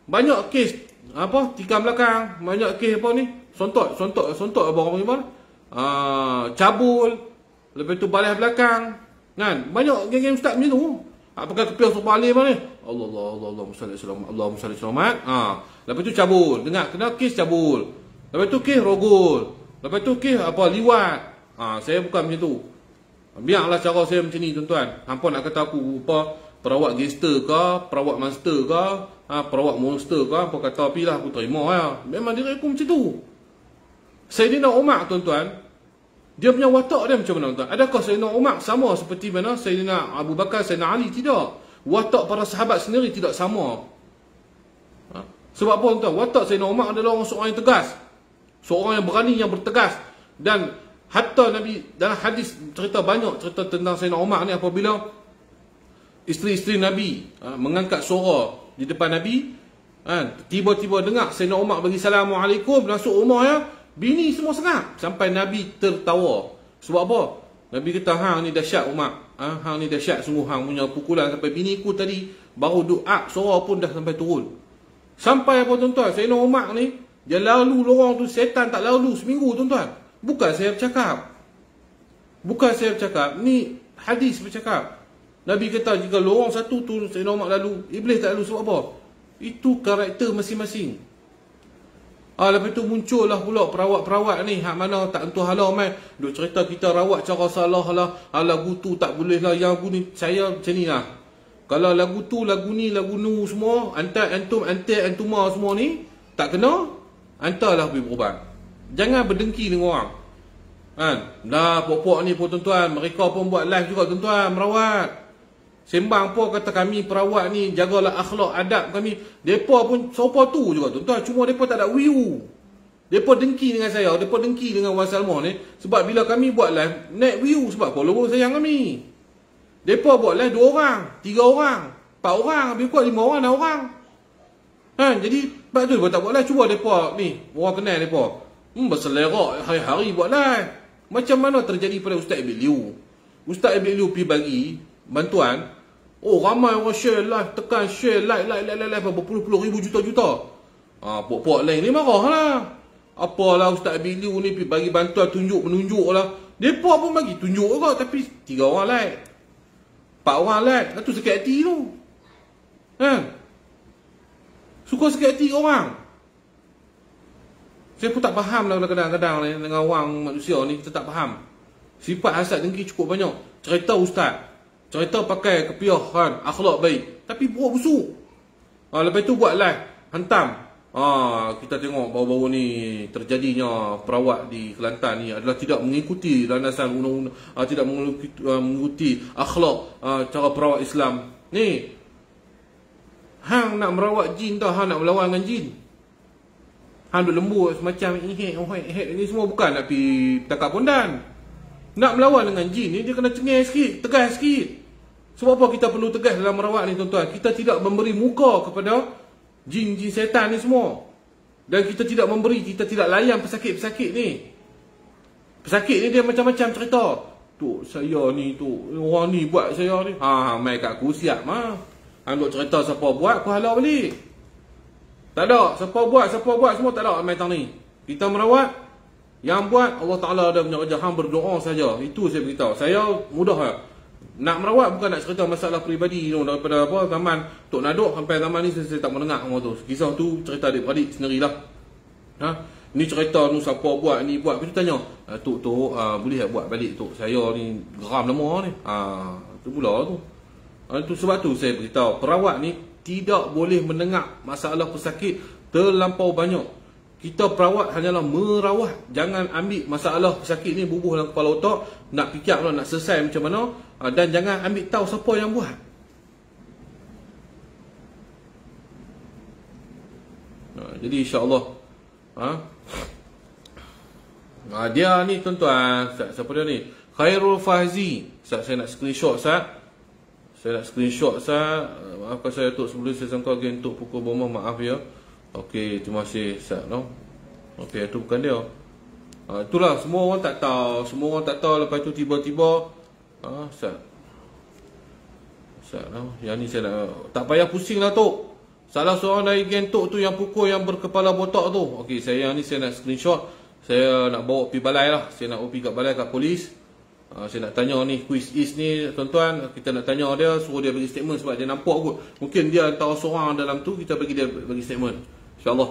A: banyak kes tikam belakang, banyak kes apa ni? Sontot apa orang panggil? Cabul, lepas tu balas belakang, kan? Banyak geng-geng ustaz macam tu. Pakai kepiah suruh balik mana? Allahumma salli selamat. Lepas tu cabul, dengar kena kes cabul. Lepas tu kes rogol. Lepas tu kes liwat. Saya bukan macam tu. Biarlah cara saya macam ni, tuan-tuan. Hampa nak kata aku perawat gangster ke, perawat monster ke, perawat monster ke, apa kata apilah, aku terima ya. Memang diri aku macam tu. Sayyidina Umar, tuan-tuan, dia punya watak dia macam mana, tuan? Adakah Sayyidina Umar sama seperti mana Sayyidina Abu Bakar, Sayyidina Ali? Tidak. Watak para sahabat sendiri tidak sama. Sebab apa, tuan? Watak Sayyidina Umar adalah seorang yang tegas, seorang yang berani, yang bertegas. Dan hatta Nabi dalam hadis banyak cerita tentang Sayyidina Umar ni, apabila isteri-isteri Nabi mengangkat suara di depan Nabi, tiba-tiba dengar Sayyidina Umar bagi Assalamualaikum masuk rumah ya, bini semua sengap. Sampai Nabi tertawa. Sebab apa? Nabi kata, hang ni dahsyat Umar. Hang ni dahsyat sungguh, hang punya pukulan sampai bini ku tadi baru doa suara pun dah sampai turun. Sampai apa, tuan-tuan? Sayyidina Umar ni, dia lalu lorong tu, setan tak lalu seminggu, tuan-tuan. Bukan saya bercakap. Ni hadis bercakap. Nabi kata, jika lorong satu tu Sayyidina Umar lalu, iblis tak lalu. Sebab apa? Itu karakter masing-masing. Lepas tu muncullah pula perawat-perawat ni, hak mana tak entuh halau mai duk cerita kita rawat cara salah lah, lagu tu tak boleh lah, yang lagu ni. Saya macam ni lah, kalau lagu tu, lagu ni, lagu nu semua, antuma semua ni tak kena, hantarlah pergi berubat. Jangan berdengki dengan orang. Pokok ni pun, tuan-tuan, mereka pun buat live juga, tuan-tuan, merawat. Sembang pun kata kami perawat ni jagalah akhlak adab kami. Depa pun sopa tu juga, tuan-tuan. Cuma depa tak ada view. Depa dengki dengan saya, depa dengki dengan Wan Salmah ni sebab bila kami buat live naik view sebab follower sayang kami. Depa buat live 2 orang, 3 orang, 4 orang, habis kuat 5 orang, 6 orang. Jadi sebab tu depa tak buat live, cuba depa ni, orang kenal depa. Berselerak hari-hari buat live. Macam mana terjadi pada Ustaz Abid Liu? Ustaz Abid Liu pergi bagi bantuan. Oh, ramai orang share live, tekan share, like berpuluh-puluh ribu, juta-juta. Puak-puak lain ni marah lah. Apalah Ustaz Abid Liu ni pergi bagi bantuan, menunjuk lah. Depa pun bagi tunjuk juga, tapi 3 orang like, 4 orang like. Itu sakit hati tu. Suka sakit hati orang. Saya pun tak faham lah kadang-kadang ni dengan orang manusia ni, kita tak faham. Sifat hasad dengki cukup banyak. Cerita ustaz, cerita pakai kepiah kan, akhlak baik, tapi buat busuk. Lepas tu buat live, hantam. Kita tengok baru-baru ni terjadinya perawat di Kelantan ni adalah tidak mengikuti landasan undang-undang, tidak mengikuti akhlak cara perawat Islam. Ni hang nak merawat jin tau, hang nak melawan dengan jin. Hang duk lembut semacam ini semua bukan nak pergi tangkap pondan. Nak melawan dengan jin ni dia kena cengih sikit, tegas sikit. Sebab apa kita perlu tegas dalam merawat ni tuan-tuan? Kita tidak memberi muka kepada jin-jin setan ni semua. Dan kita tidak layan pesakit-pesakit ni. Pesakit ni dia macam-macam cerita. Tu saya ni tu, orang ni buat saya ni. Mai kat aku siap mah. Hang duk cerita siapa buat, aku halau balik. Tak ada, siapa buat semua tak ada mai tang ni. Kita merawat, yang buat Allah Taala ada punya kerja, hang berdoa saja. Itu saya beritahu. Saya mudah lah. Nak merawat bukan nak cerita masalah peribadi tu, daripada apa zaman Tok Nadok sampai zaman ni saya tak mendengar semua tu. Kisah tu cerita adik-beradik sendirilah. Ni cerita nu siapa buat, ni buat. Kita tanya, Tok boleh tak buat balik Tok? Saya ni geram lama ni. Tu pula tu. Itu sebab tu saya beritahu, perawat ni tidak boleh mendengar masalah pesakit terlampau banyak. Kita perawat hanyalah merawat. Jangan ambil masalah pesakit ni bubuh dalam kepala otak, nak fikir nak selesai macam mana, dan jangan ambil tahu siapa yang buat. Jadi insya-Allah dia ni tuan-tuan, siapa dia ni? Khairul Fahzi. Saya nak screenshot maafkan saya Tok, sebelum saya sangka again Tok pukul bomah, maaf ya. Okey, terima kasih Ustaz no. Okey, itu bukan dia. Itulah semua orang tak tahu, lepas tu tiba-tiba Ustaz no. Yang ni saya nak, tak payah pusing lah Tok. Salah seorang dari geng Tok tu yang pukul yang berkepala botak tu. Okey, saya ni saya nak screenshot. Saya nak bawa pergi balai lah. Saya nak pergi kat balai kat polis. Saya nak tanya ni Quiz Is ni tuan-tuan, kita nak tanya dia, suruh dia bagi statement sebab dia nampak kot. Mungkin dia antara seorang dalam tu, kita bagi dia bagi statement. InsyaAllah.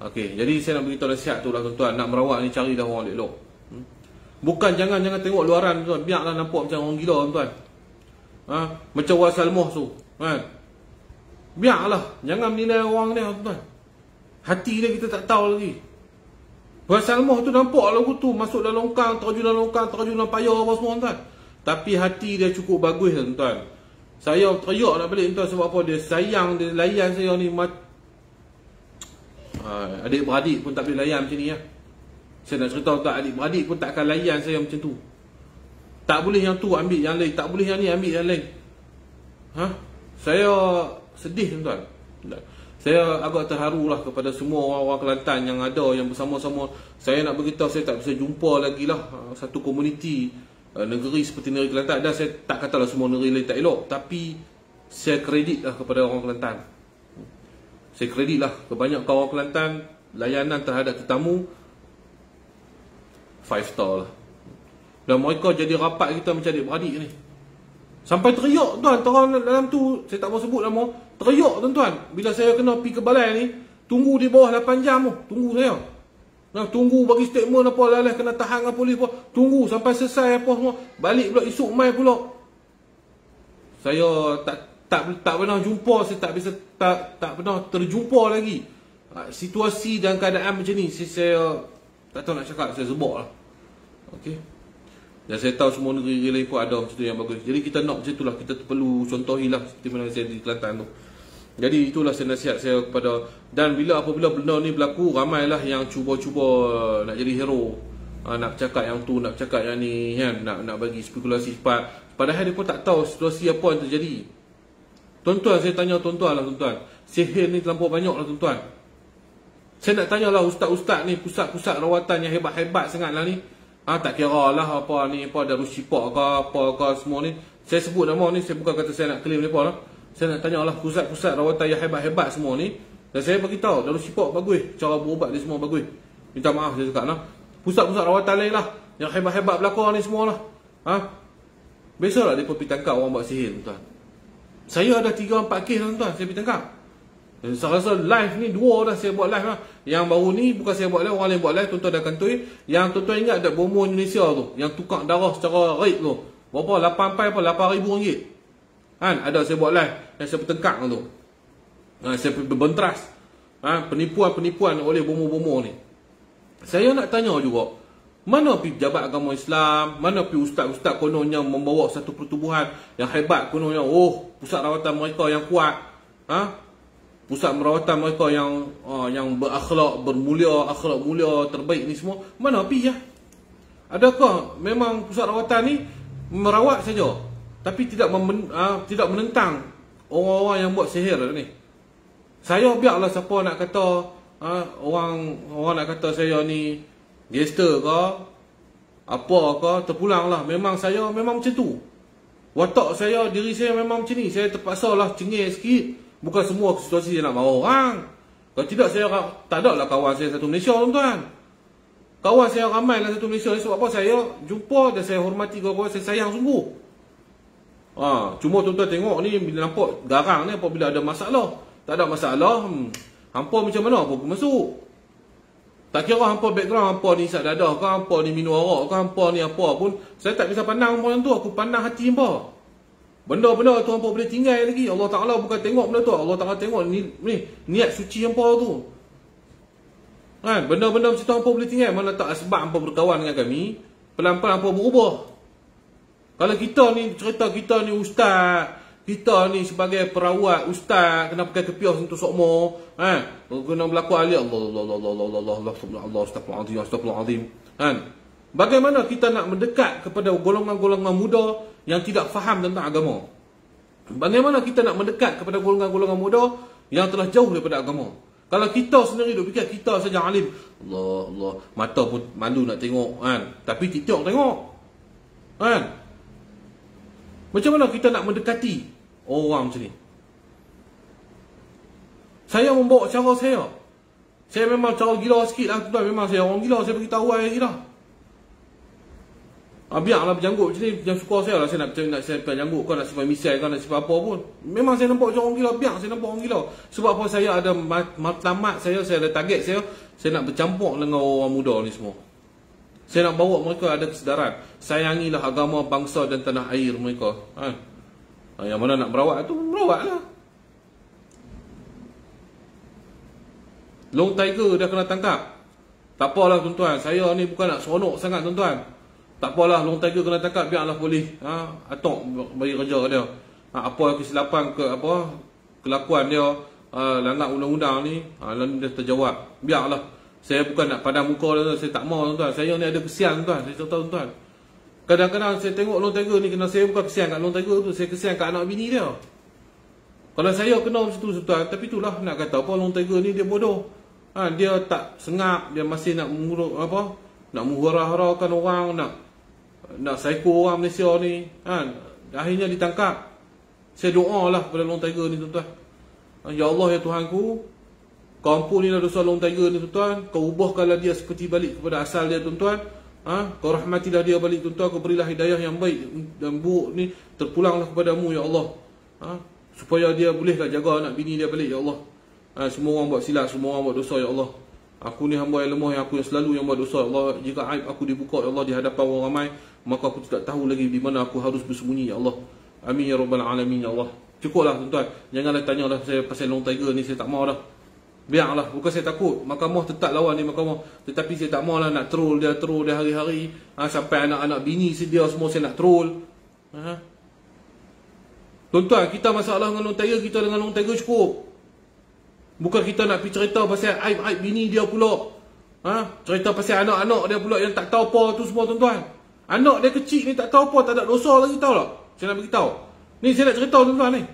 A: Okey, jadi saya nak beritahu nasihat tu lah tuan-tuan. Nak merawat ni carilah orang elok. Bukan jangan tengok luaran tuan, biarlah nampak macam orang gila tuan. Macam Wan Salmah tu, kan? Biarlah, jangan menilai orang dia tuan. Hati dia kita tak tahu lagi. Wan Salmah tu nampak lagu tu masuk dalam longkang, terjun dalam payah apa semua tuan. Tapi hati dia cukup bagus tuan. Saya teriak nak balik tuan sebab apa? Dia sayang, dia layan saya ni adik-beradik pun tak boleh layan macam ni ya. Saya nak cerita tuan, adik-beradik pun tak akan layan saya macam tu. Tak boleh yang tu ambil yang lain, tak boleh yang ni ambil yang lain. Saya sedih tuan. Saya agak terharulah kepada semua orang-orang Kelantan yang ada, yang bersama-sama. Saya nak beritahu, saya tak bisa jumpa lagi lah satu komuniti negeri seperti negeri Kelantan. Dan saya tak katalah semua negeri lain tak elok, tapi saya kredit lah kepada orang Kelantan. Saya kredit lah kebanyakan orang Kelantan, layanan terhadap tetamu 5 star lah. Dan mereka jadi rapat kita macam adik-beradik ni. Sampai teriak tuan, orang dalam tu, saya tak mau sebut nama, teriak tuan-tuan. Bila saya kena pergi ke balai ni, tunggu di bawah 8 jam tu, tunggu saya. Tunggu bagi statement apa, lalas kena tahan dengan polis apa, tunggu sampai selesai apa semua, balik pula esok mai pula. Saya tak pernah jumpa, saya tak pernah terjumpa lagi situasi dan keadaan macam ni. Saya tak tahu nak cakap, saya sebab lah. Okey. Dan saya tahu semua negeri lain pun ada macam tu yang bagus. Jadi kita nak macam tu lah, kita perlu contohilah seperti mana saya di Kelantan tu. Jadi itulah nasihat saya kepada, dan apabila benda ni berlaku, ramailah yang cuba-cuba nak jadi hero, nak cakap yang tu, nak cakap yang ni kan, nak bagi spekulasi cepat, padahal dia pun tak tahu situasi apa yang terjadi. Tuan-tuan, saya tanya tuan-tuan lah tuan-tuan, sihir ni terlampau banyak lah tuan-tuan. Saya nak tanya lah ustaz-ustaz ni, pusat-pusat rawatan yang hebat-hebat sangat lah ni, tak kira lah apa ni, apa Darus Shifa ke apa semua ni. Saya sebut nama ni, saya bukan kata saya nak claim mereka lah. Saya nak tanya lah pusat-pusat rawatan yang hebat-hebat semua ni, dan saya beritahu Darus Shifa bagus, cara berubat dia semua bagus. Minta maaf saya cakap lah, pusat-pusat rawatan lain lah yang hebat-hebat belakang ni semua lah, biasalah dia pergi tangkap orang buat sihir tuan. Saya ada 3-4 kes tuan, saya pergi tangkap. Saya rasa live ni 2 dah saya buat live lah. Yang baru ni bukan saya buat live, orang lain buat live, tuan-tuan dah kantoi. Yang tuan-tuan ingat tak bomo Indonesia tu, yang tukar darah secara raib tu, berapa? 8,000 ringgit kan? Ada saya buat live yang saya bertengkak tu, saya berbentras, penipuan oleh bomo-bomo ni. Saya nak tanya juga, mana pi pejabat agama Islam, mana pi ustaz-ustaz kononnya membawa satu pertubuhan yang hebat, kononnya pusat rawatan mereka yang kuat, pusat merawatan mereka yang berakhlak, bermulia, akhlak mulia, terbaik ni semua, mana pi ya? Adakah memang pusat rawatan ni merawat saja, tapi tidak menentang orang-orang yang buat sihir ni? Saya biarlah siapa nak kata, orang nak kata saya ni gangster ke apa ke, terpulang lah. Memang saya memang macam tu. Watak saya, diri saya memang macam ni. Saya terpaksa lah cengih sikit. Bukan semua situasi saya nak marah orang. Kalau tidak, saya tak ada lah kawan saya satu Malaysia tuan-tuan. Kawan saya ramai lah satu Malaysia. Sebab apa? Saya jumpa dan saya hormati kawan saya, sayang sungguh. Cuma tuan-tuan tengok ni, bila nampak garang ni apabila ada masalah. Tak ada masalah, hampa macam mana pun aku masuk. Tak kira hampa background, hampa ni isap dadah ke, hampa ni minum arak ke, hampa ni apa pun, saya tak bisa pandang hampa yang tu. Aku pandang hati hampa. Benda-benda tu hampa boleh tinggal lagi. Allah Ta'ala bukan tengok benda tu, Allah Ta'ala tengok ni niat suci hampa tu kan. Benda-benda macam tu hampa boleh tinggal. Mana tak sebab hampa berkawan dengan kami, pelan-pelan hampa berubah. Kalau kita ni cerita kita ni ustaz, kita ni sebagai perawat ustaz, kena pakai kepiah untuk sokmo, kena berlaku ahli Allah, astagfirullahalazim kan. Bagaimana kita nak mendekat kepada golongan-golongan muda yang tidak faham tentang agama? Bagaimana kita nak mendekat kepada golongan-golongan muda yang telah jauh daripada agama? Kalau kita sendiri duk fikir kita saja alim, Allah, mata pun malu nak tengok kan, tapi TikTok tengok kan. Macam mana kita nak mendekati orang macam ni? Saya membawa cara saya. Saya memang cara gila sikit lah tuan. Memang saya orang gila, saya beritahu saya gila. Biarlah berjanggut macam ni, yang suka saya lah. Saya nak simpan janggut ke, nak simpan misai ke, nak simpan apa pun. Memang saya nampak macam orang gila, biar saya nampak orang gila. Sebab apa? Saya ada matlamat saya ada target saya nak bercampur dengan orang muda ni semua. Saya nak bawa mereka ada kesedaran. Sayangilah agama, bangsa dan tanah air mereka. Yang mana nak berawat tu, berawatlah. Long Tiger dah kena tangkap. Tak apalah tuan-tuan, saya ni bukan nak seronok sangat tuan-tuan. Tak apalah, Long Tiger kena tangkap, biarlah polis atok bagi kerja dia. Apa kesilapan kelakuan dia, langgar undang-undang ni, lalu dia terjawab. Biarlah. Saya bukan nak padam muka dia, saya tak mau tuan-tuan. Saya ni ada kesian tuan, saya tahu tuan. Kadang-kadang saya tengok Long Tiger ni, kena saya bukan kesian kat Long Tiger tu, saya kesian kat anak bini dia. Kalau saya kena macam tu tuan, tapi itulah nak kata apa, Long Tiger ni dia bodoh. Dia tak sengap, dia masih nak nak menghura-hurakan orang, nak psycho orang Malaysia ni akhirnya ditangkap. Saya doalah kepada Long Tiger ni tuan-tuan. Ya Allah, ya Tuhanku, kau ampunilah dosa Long Tiger ni tuan-tuan. Kau ubahkanlah dia seperti balik kepada asal dia tuan-tuan. Kau rahmatilah dia balik tuan-tuan. Kau berilah hidayah yang baik dan buruk ni terpulanglah kepadamu ya Allah. Supaya dia bolehlah jaga anak bini dia balik ya Allah. Semua orang buat silap, semua orang buat dosa ya Allah. Aku ni hamba yang lemah, aku yang selalu yang buat dosa ya Allah. Jika aib aku dibuka ya Allah di hadapan orang ramai, maka aku tidak tahu lagi di mana aku harus bersembunyi ya Allah. Amin ya rabbal alamin ya Allah. Cukuplah tuan-tuan. Janganlah tanyalah saya pasal Long Tiger ni, saya tak mau dah. Biarlah, bukan saya takut. Mahkamah tetap lawan di mahkamah. Tetapi saya tak maulah nak troll dia hari-hari. Sampai anak-anak bini dia semua saya nak troll. Tuan-tuan, kita masalah dengan Long Tiger, kita dengan Long Tiger cukup. Bukan kita nak pergi cerita pasal aib-aib bini dia pula. Cerita pasal anak-anak dia pula yang tak tahu apa tu semua, tuan-tuan. Anak dia kecil ni tak tahu apa, tak ada dosa lagi, tahu tak? Saya nak beritahu. Ni saya nak cerita, tuan-tuan ni.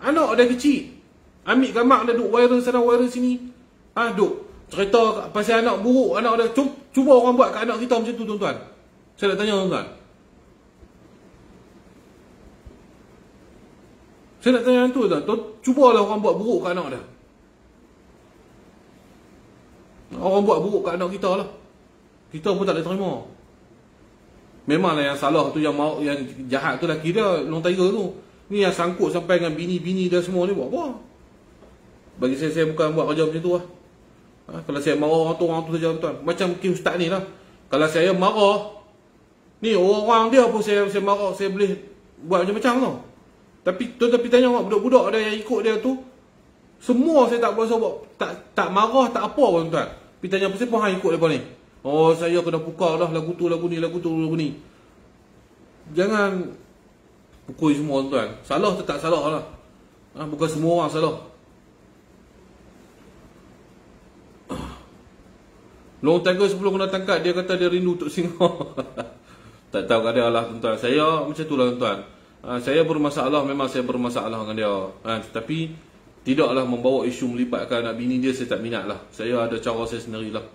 A: Anak dia kecil. Ambil gambar dia duk viral sana, viral sini. Duk cerita pasal anak buruk anak dia. Cuba orang buat kat anak kita macam tu, tuan-tuan. Saya nak tanya, tuan-tuan. Saya nak tanya tu, tuan-tuan. Cubalah orang buat buruk kat anak dia. Orang buat buruk kat anak kita lah. Kita pun tak boleh terima. Memanglah yang salah tu, yang jahat tu laki dia, Long Tiger tu. Ni yang sangkut sampai dengan bini-bini dia semua ni buat apa? Bagi saya bukan buat kerja macam tu lah. Kalau saya marah orang tu saja, tuan. Macam mungkin ustaz ni lah. Kalau saya marah, ni orang dia pun saya marah, saya boleh buat macam-macam tau. Tapi tanya orang budak-budak dia yang ikut dia tu, semua saya tak berasa buat, tak marah, tak apa pun, tuan. Tapi tanya apa, siapa hang ikut depa ni? Oh, saya kena pukar dah lagu tu, lagu ni, lagu tu, lagu ni. Jangan pukul semua, tuan. Salah tetap salah lah. Bukan semua orang salah. Long Tiger sebelum kena tangkap, dia kata dia rindu Tok Singo. Tak tahu kada lah, tuan-tuan. Saya macam tu lah, tuan-tuan. Saya bermasalah, memang saya bermasalah dengan dia. Tetapi tidaklah membawa isu melibatkan anak bini dia, saya tak minat lah. Saya ada cara saya sendirilah.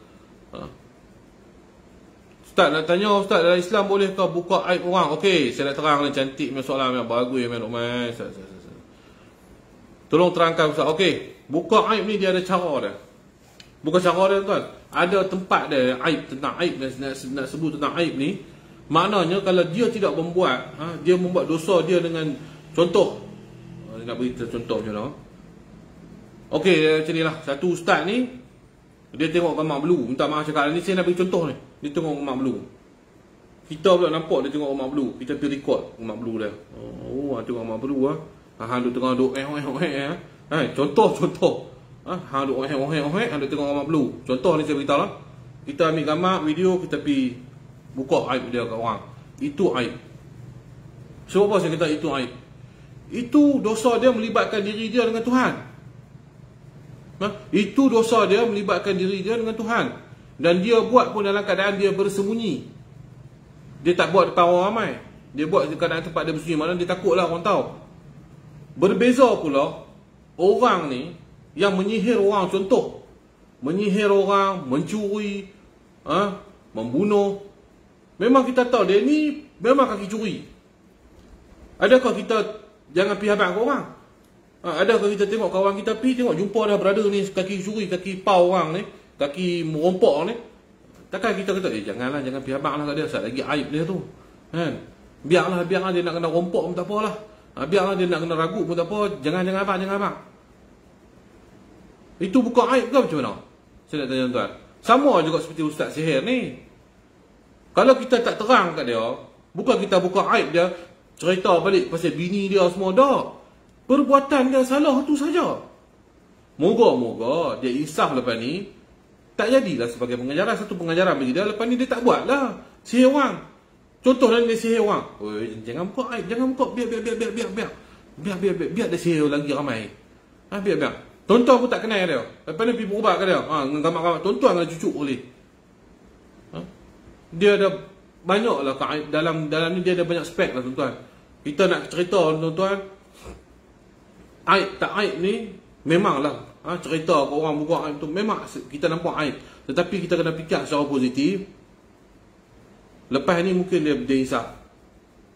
A: Ustaz nak tanya, Ustaz, dalam Islam bolehkah buka aib orang? Okey, saya nak terang ni, cantik punya soalan yang bagus yang Luqman. Tolong terangkan, Ustaz. Okey, buka aib ni dia ada cara dia. Bukan cara dia, tuan. Ada tempat dia aib, tentang aib, nak sebut tentang aib ni. Maknanya kalau dia tidak membuat, dia membuat dosa dia dengan contoh. Nak beritahu contoh macam mana? Okey, macam ni lah. Satu ustaz ni, dia tengok gambar blue. Minta maaf cakap ni, saya nak bagi contoh ni. Dia tengok gambar blue. Kita pula nampak dia tengok gambar blue. Kita pergi record gambar blue dia. Tengok gambar blue lah. Hang duk tengah duk contoh. Hang duk hang duk tengok gambar blue. Contoh ni saya beritahu lah. Kita ambil gambar, video, kita pergi buka aib dia kat orang. Itu aib. Sebab apa saya kata itu aib? Itu dosa dia melibatkan diri dia dengan Tuhan. Itu dosa dia melibatkan diri dia dengan Tuhan. Dan dia buat pun dalam keadaan dia bersembunyi. Dia tak buat depan orang ramai. Dia buat di keadaan tempat dia bersembunyi. Maksudnya dia takutlah orang tahu. Berbeza pula orang ni yang menyihir orang, contoh menyihir orang, mencuri, membunuh. Memang kita tahu dia ni memang kaki curi. Adakah kita jangan pergi habaq ke orang? Adakah kita tengok kawan kita pergi, tengok jumpa dah brother ni kaki curi, kaki pau orang ni, kaki merompok ni. Takkan kita kata, jangan pergi habaq lah kat dia, sebab lagi aib dia tu. Kan? Biarlah dia nak kena rompok pun tak apalah. Biarlah dia nak kena ragut pun tak apa, jangan habaq. Itu bukan aib ke macam mana? Saya nak tanya tuan. Sama juga seperti ustaz sihir ni. Kalau kita tak terang kat dia, bukan kita buka aib dia, cerita balik pasal bini dia semua, dah. Perbuatan dia salah tu saja. Moga-moga dia insaf lepas ni, tak jadilah sebagai pengajaran, satu pengajaran bagi dia, lepas ni dia tak buat lah sihir orang. Contohnya dia sihir orang. Jangan buka aib, jangan buka, biar dia sihir lagi ramai. Biar. Tuan-tuan pun tak kenal dia. Lepas ni pergi berubat kat dia. Dengan gambar-gambar. Tuan-tuan kena cucuk boleh. Dia ada banyak lah dalam ni dia ada banyak spek lah, tuan-tuan. Kita nak cerita, tuan-tuan, aib tak aib ni memanglah cerita ke orang buka aib tu memang kita nampak aib, tetapi kita kena fikir secara positif. Lepas ni mungkin dia insaf.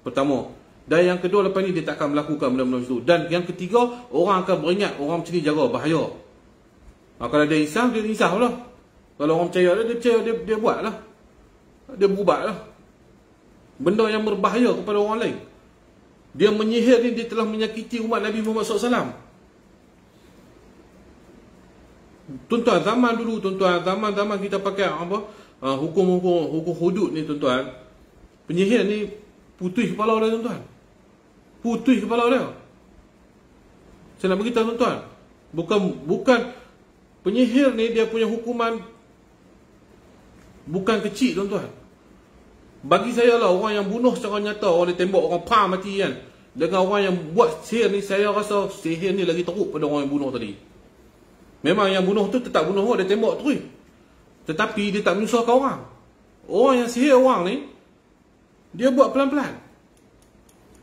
A: Pertama. Dan yang kedua, lepas ni dia tak akan melakukan benda-benda macam tu. Dan yang ketiga, orang akan beringat orang macam ni jaga bahaya. Kalau dia insaf lah. Kalau orang percaya dia buat lah. Dia berubat lah. Benda yang berbahaya kepada orang lain. Dia menyihir ni, dia telah menyakiti umat Nabi Muhammad SAW. Tuan-tuan, zaman dulu, tuan-tuan, zaman kita pakai hukum hudud ni, tuan-tuan. Penyihir ni putih kepala dia, tuan-tuan. Putih kepala dia. Saya nak beritahu, tuan-tuan. Bukan penyihir ni, dia punya hukuman bukan kecil, tuan-tuan. Bagi saya lah, orang yang bunuh secara nyata, orang dia tembak orang mati kan, dengan orang yang buat sihir ni, saya rasa sihir ni lagi teruk pada orang yang bunuh tadi. Memang yang bunuh tu tetap bunuh orang, dia tembak terus. Tetapi dia tak menyusahkan orang. Orang yang sihir orang ni, dia buat pelan-pelan.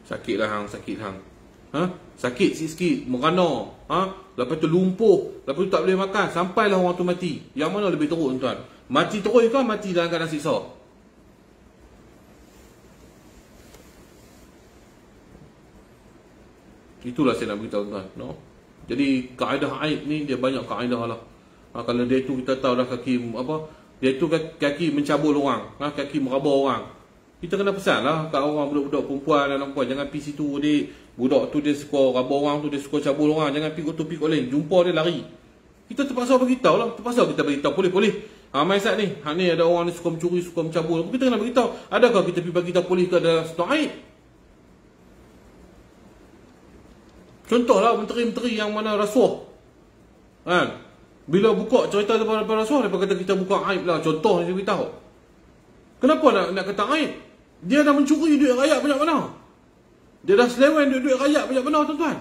A: Sakit lah hang, sakit hang. Sakit sikit-sikit, merana. Lepas tu lumpuh, lepas tu tak boleh makan, sampailah orang tu mati. Yang mana lebih teruk tuan? Mati terus ke mati dalam keadaan siksa? Itulah saya nak beritahu tuan, no? Jadi kaedah aib ni dia banyak kaedah lah. Kalau dia tu kita tahu dah kaki apa, dia tu kaki mencabul orang, kaki meraba orang. Kita kena pesan lah kat orang budak-budak perempuan dan perempuan, jangan pergi situ dik. Budak tu dia suka raba orang tu, dia suka cabul orang, jangan pergi gotu pergi lain, jumpa dia lari. Kita terpaksa beritahu lah, terpaksa kita beritahu, polis. Mai Sat ni, ni ada orang ni suka mencuri, suka mencabul. Kita kena beritahu. Adakah kita pergi beritahu polis ke ada satu aib? Contohlah menteri-menteri yang mana rasuah. Bila buka cerita daripada rasuah, dia kata kita buka aib lah. Contoh saya beritahu. Kenapa nak kata aib? Dia dah mencuri duit rakyat banyak mana? Dia dah selewen duit rakyat banyak mana tuan-tuan?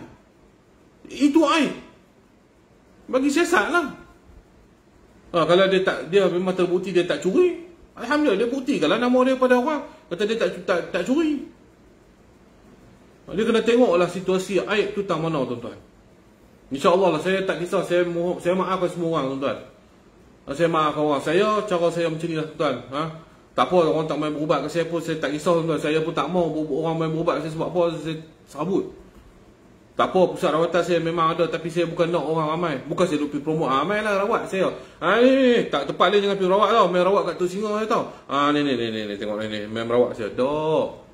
A: Itu aib. Bagi siasat lah. Kalau dia memang terbukti dia tak curi, alhamdulillah dia bukti. Kalau nama dia pada orang kata dia tak curi, dia kena tengoklah situasi aib tu tang mana tuan-tuan. InsyaAllah lah, saya tak kisah, saya maafkan semua orang tuan-tuan. Saya maafkan orang. Cara saya macam ni lah tuan-tuan. Tak apa orang tak main berubat ke saya pun, saya tak kisah tuan-tuan. Saya pun tak mau orang main berubat ke saya, sebab apa saya serabut. Tak apa, pusat rawatan saya memang ada, tapi saya bukan nak orang ramai. Bukan saya duk pergi promote, ramai lah rawat saya. Ni, tak tepat dia jangan pergi rawat tau. Main rawat kat tu singa saya tau. Ni, tengok ni, main rawat saya. Dok.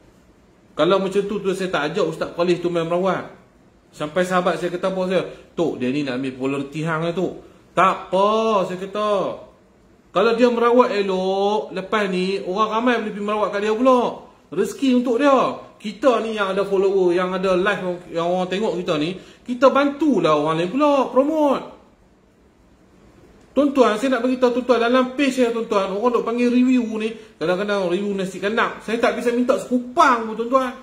A: Kalau macam tu saya tak ajak Ustaz Khalif tu main rawat. Sampai sahabat saya kata apa saya, Tok, dia ni nak ambil populariti hang lah tu. Tak apa, saya kata. Kalau dia merawat elok, lepas ni, orang ramai boleh pergi merawat kat dia pula. Rezeki untuk dia. Kita ni yang ada follower, yang ada live, yang orang tengok kita ni, kita bantulah orang lain pula promote. Tuan-tuan, saya nak beritahu tuan-tuan, dalam page saya tuan-tuan, orang duk panggil review ni, kadang-kadang review nasi kandang, saya tak bisa minta sekupang pun tuan-tuan.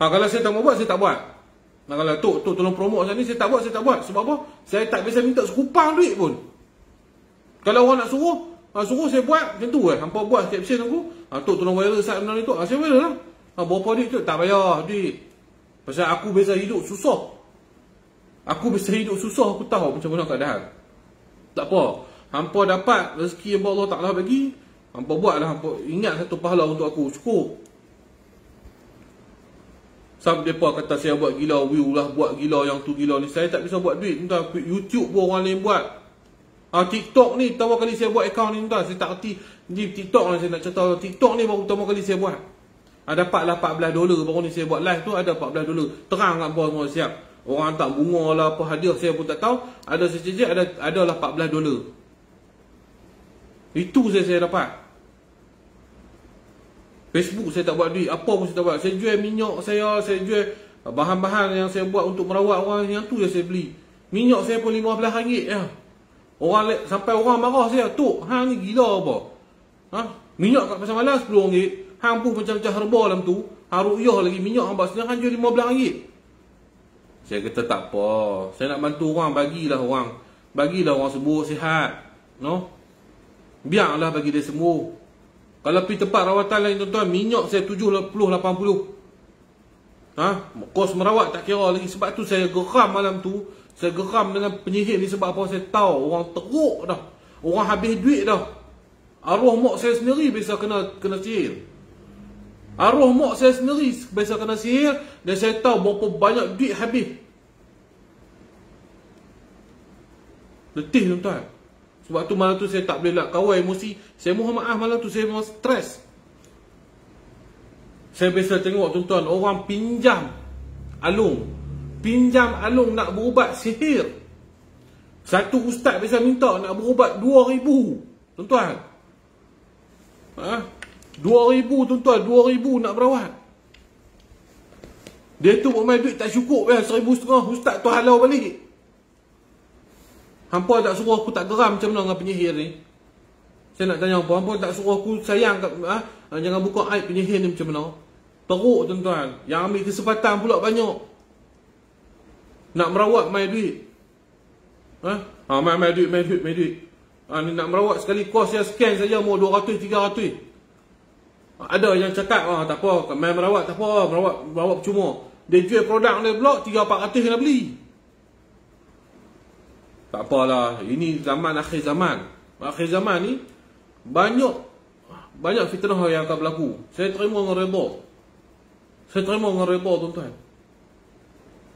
A: Kalau saya tak mau buat, saya tak buat. Kalau Tok tolong promote macam ni, saya tak buat. Sebab apa? Saya tak bisa minta sekupang duit pun. Kalau orang nak suruh saya buat macam tu hampa buat caption aku. Tok tolong viral saat benda ni Tok. Saya viral lah. Berapa duit tu? Tak payah duit. Pasal aku biasa hidup susah. Aku tahu macam mana keadaan. Tak apa. Hampa dapat rezeki yang Allah Ta'ala bagi, hampa buatlah. Hampa ingat satu pahala untuk aku. Cukup. Sampai mereka kata saya buat gila view lah, buat gila yang tu gila ni. Saya tak bisa buat duit. Entah YouTube pun orang lain buat. TikTok ni pertama kali saya buat akaun ni tuan. Saya tak erti di TikTok ni, saya nak cerita. TikTok ni baru pertama kali saya buat. Dapatlah $14 baru ni saya buat live tu, ada $14. Terang kat bawah semua siap. Orang hantar bunga lah, apa hadiah saya pun tak tahu. Ada sejenis adalah $14. Itu saya dapat. Facebook saya tak buat duit, apa pun saya tak buat. Saya jual minyak saya jual bahan-bahan yang saya buat untuk merawat orang, yang tu yang saya beli. Minyak saya pun RM15 ya. Sampai orang marah saya, Tok, hang ni gila apa? Minyak kat pasar malam RM10. Hang pun macam-macam herba dalam tu. Hang ru'yah lagi minyak hang buat sini, hang jual RM15. Saya kata tak apa. Saya nak bantu orang, bagilah orang sembuh sihat. No? Biarlah bagi dia sembuh. Kalau pergi tempat rawatan lain tuan-tuan, minyak saya 70-80. Kos merawat tak kira lagi. Sebab tu saya geram malam tu. Saya geram dengan penyihir ni sebab apa? Saya tahu orang teruk dah. Orang habis duit dah. Arwah mak saya sendiri biasa kena sihir. Arwah mak saya sendiri biasa kena sihir. Dan saya tahu berapa banyak duit habis. Letih tuan-tuan. Sebab tu malam tu saya tak boleh nak kawal emosi. Saya mohon maaf malam tu saya memang stres. Saya biasa tengok tuan-tuan, orang pinjam alung nak berubat sihir. Satu ustaz biasa minta nak berubat 2,000 tuan-tuan. 2,000 tuan-tuan, 2,000 nak berawat. Dia tu buat main duit tak cukup 1,500 ustaz tu halau balik. Hampa tak suruh aku tak geram macam mana dengan penyihir ni? Saya nak tanya hampa tak suruh aku sayang kat, jangan buka aib penyihir ni macam mana? teruk tuan-tuan. Yang ambil kesempatan pula banyak. Nak merawat mai duit. Mai duit. Ni nak merawat sekali kos yang scan saja mau 200 300. Ada yang cakap tak apa, mai merawat tak apa, merawat percuma. Dia jual produk dia pula 300-400 kena beli. Tak apalah, ini zaman akhir zaman. Akhir zaman ni banyak fitnah yang akan berlaku. Saya terima dengan redha. Tuan-tuan.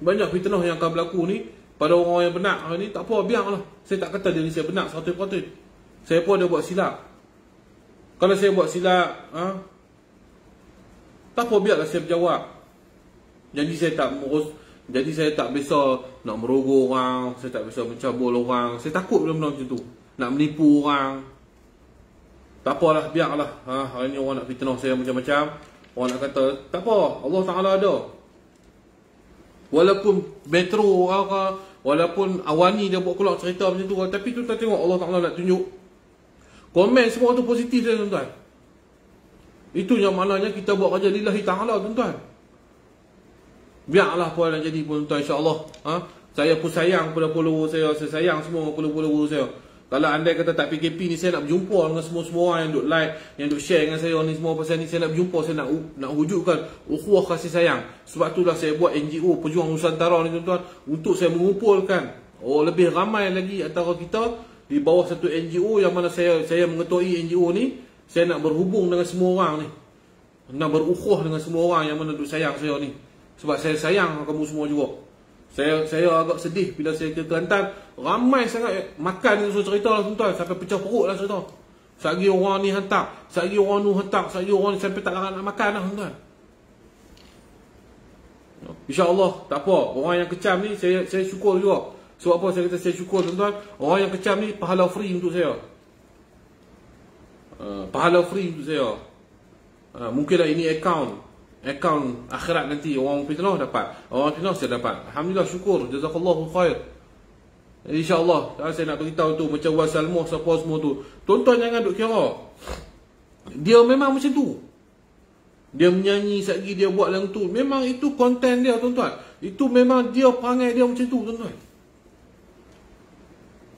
A: Banyak fitnah yang akan berlaku ni pada orang yang benar ni, tak apa, biarlah. Saya tak kata diri saya benar 100%. Saya pun ada buat silap. Kalau saya buat silap, tak apa, biarlah saya berjawab. Jadi saya tak biasa nak merogoh orang, saya tak biasa mencabul orang. Saya takut benda-benda macam tu. Nak menipu orang. Tak apalah, biarlah. Hari ni orang nak fitnah saya macam-macam. Orang nak kata, tak apa, Allah Ta'ala ada. Walaupun Metro walaupun Awani dia buat keluar cerita macam tu, tapi tu tak tengok Allah Ta'ala nak tunjuk. Komen semua tu positif saya, tuan-tuan. Itu yang maknanya kita buat kerja lillahi ta'ala, tuan-tuan. Biarlah apa yang jadi pun, tuan-tuan, insya-Allah. Saya pun sayang pada follower saya sayang semua follower saya. Kalau andai kata tak PKP ni, saya nak berjumpa dengan semua orang yang duk like, yang duk share dengan saya ni semua pasal ni. Saya nak berjumpa, saya nak wujudkan ukhuwah kasih sayang. Sebab itulah saya buat NGO Pejuang Nusantara ni, tuan-tuan, untuk saya mengumpulkan lebih ramai lagi antara kita di bawah satu NGO yang mana saya mengetuai NGO ni. Saya nak berhubung dengan semua orang ni, nak berukhuwah dengan semua orang yang mana duk sayang saya ni. Sebab saya sayang kamu semua juga. Saya agak sedih bila saya terlantar. Ramai sangat makan ni cerita lah, tuan-tuan. Sampai pecah perut lah cerita. Sagi orang ni hantar, sagi orang ni hantar, sagi orang ni sampai tak nak makan lah, tuan-tuan. InsyaAllah, tak apa. Orang yang kecam ni saya syukur juga. Sebab apa saya kata saya syukur, tuan-tuan? Orang yang kecam ni pahala free untuk saya. Pahala free untuk saya. Mungkinlah ini akaun akhirat nanti. Orang fitnah dapat, orang fitnah saya dapat. Alhamdulillah, syukur, jazakallahu khair. InsyaAllah. Saya nak beritahu tu, macam Wan Salmoh siapa semua tu, tuan-tuan jangan duk kira. Dia memang macam tu. Dia menyanyi satgi, dia buat lagu tu, memang itu konten dia, tuan-tuan. Itu memang dia perangai dia macam tu, tuan-tuan.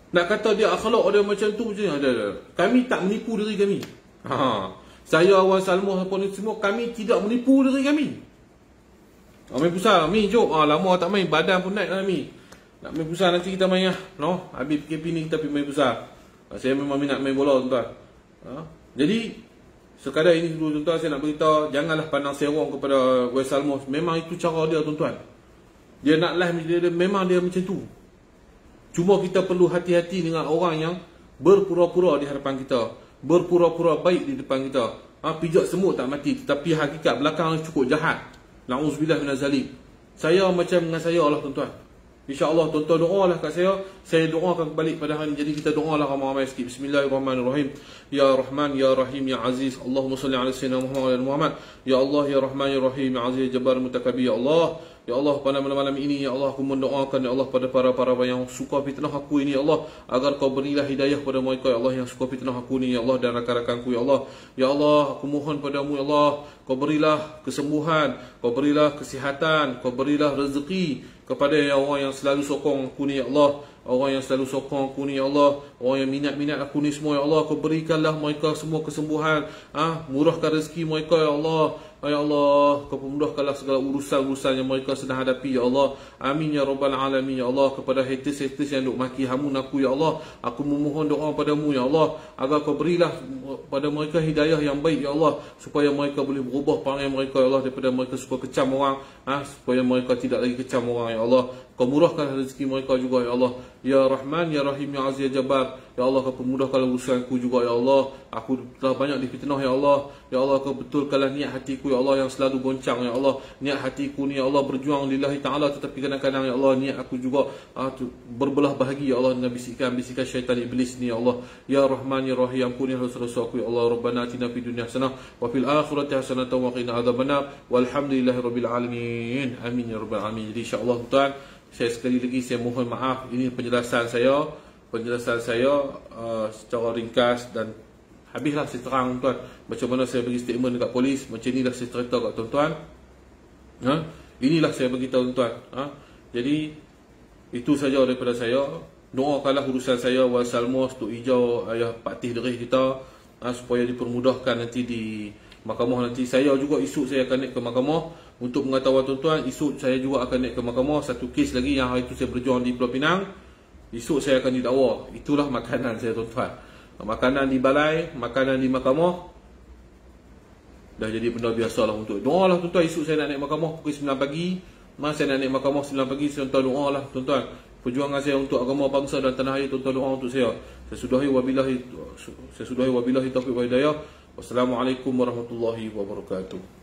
A: Nak kata dia akhlak dia macam tu je, ada. Kami tak menipu diri kami. Saya, Wan Salmoh, apa ni semua, kami tidak menipu diri kami. Main pusat, Mi, jom. Lama tak main, badan pun naik lah, Mi. Nak main pusat nanti kita main lah. No? Habis PKP ni kita pergi main pusat. Saya memang minat main bola, tuan-tuan. Jadi, sekadar ini dulu, tuan-tuan, saya nak beritahu, janganlah pandang serong kepada Wan Salmoh. Memang itu cara dia, tuan-tuan. Dia nak live, memang dia macam tu. Cuma kita perlu hati-hati dengan orang yang berpura-pura di hadapan kita, berpura-pura baik di depan kita. Pijak semut tak mati, tetapi hakikat belakang cukup jahat. Na'udzubillah minaz zalim. Saya macam dengan saya lah, tuan-tuan. InsyaAllah, tuan-tuan doalah kat saya doakan balik pada hari ni. Jadi kita doalah ramai-ramai sikit. Bismillahirrahmanirrahim. Ya Rahman, Ya Rahim, Ya Aziz. Allahumma salli ala sayyidina Muhammad. Ya Allah, Ya Rahman, Ya Rahim, Ya Aziz, Jabbar, Mutakabir. Ya Allah, Ya Allah, pada malam ini, Ya Allah, aku mendoakan, Ya Allah, pada para yang suka fitnah aku ini, Ya Allah, agar kau berilah hidayah pada mereka, Ya Allah, yang suka fitnah aku ini, Ya Allah, dan rakan-rakanku, Ya Allah. Ya Allah, aku mohon padamu, Ya Allah, kau berilah kesembuhan, kau berilah kesihatan, kau berilah rezeki kepada orang yang selalu sokong aku ni, Ya Allah. Orang yang selalu sokong aku ni, Ya Allah. Orang yang minat-minat aku ni semua, Ya Allah, kau berikanlah mereka semua kesembuhan. Murahkan rezeki mereka, Ya Allah. Ya Allah, kau pemudahkanlah segala urusan-urusan yang mereka sedang hadapi, Ya Allah. Amin ya rabbal alamin, Ya Allah. Kepada haters-haters yang duk maki hamun aku, Ya Allah, aku memohon doa padamu, Ya Allah, agar kau berilah pada mereka hidayah yang baik, Ya Allah, supaya mereka boleh berubah perangai mereka, Ya Allah, daripada mereka suka kecam orang, supaya mereka tidak lagi kecam orang, Ya Allah. Kau murahkan rezeki mereka juga, Ya Allah. Ya Rahman, Ya Rahim, Ya Aziz, Ya Jabbar. Ya Allah, kau pemudahkan urusanku juga, Ya Allah. Aku telah banyak difitnah, Ya Allah. Ya Allah, kau betulkanlah niat hatiku, Ya Allah, yang selalu goncang, Ya Allah. Niat hatiku ni, Ya Allah, berjuang lillahi ta'ala, tetapi kadang-kadang, Ya Allah, niat aku juga berbelah bahagi, Ya Allah, dengan bisikan syaitan iblis ni, Ya Allah. Ya Rahman, Ya Rahim, ampuni dosa-dosa aku, Ya Allah. Rabbana atina fid dunya hasanah wa fil akhirati hasanah wa qina adzabannar. Walhamdulillahirabbil alamin. Amin ya rabbal alamin. Jadi insya-Allah, tuan, saya sekali lagi saya mohon maaf. Ini penjelasan saya secara ringkas dan Habislah saya terang tuan macam mana saya bagi statement dekat polis, macam inilah saya cerita kat tuan-tuan. Inilah saya beritahu tuan-tuan. Jadi itu saja daripada saya. Doakanlah urusan saya Wan Salmos, Tok Hijau, Ayah Patih Derih kita, supaya dipermudahkan nanti di mahkamah nanti. Saya juga esok saya akan naik ke mahkamah untuk mengetahui tuan-tuan. Esok saya juga akan naik ke mahkamah. Satu kes lagi yang hari itu saya berjuang di Pulau Pinang. Esok saya akan didakwa. Itulah makanan saya tuan-tuan. Makanan di balai, makanan di mahkamah. Dah jadi benda biasalah untuk doa lah tuan-tuan. Esok saya nak naik mahkamah pukul 9 pagi. Masa saya nak naik mahkamah 9 pagi, tuan-tuan doa lah tuan-tuan. Perjuangan saya untuk agama bangsa dan tanah air, tuan-tuan doa untuk saya. Saya sudahi wabillahi taufiq wa hidayah. Wassalamualaikum warahmatullahi wabarakatuh.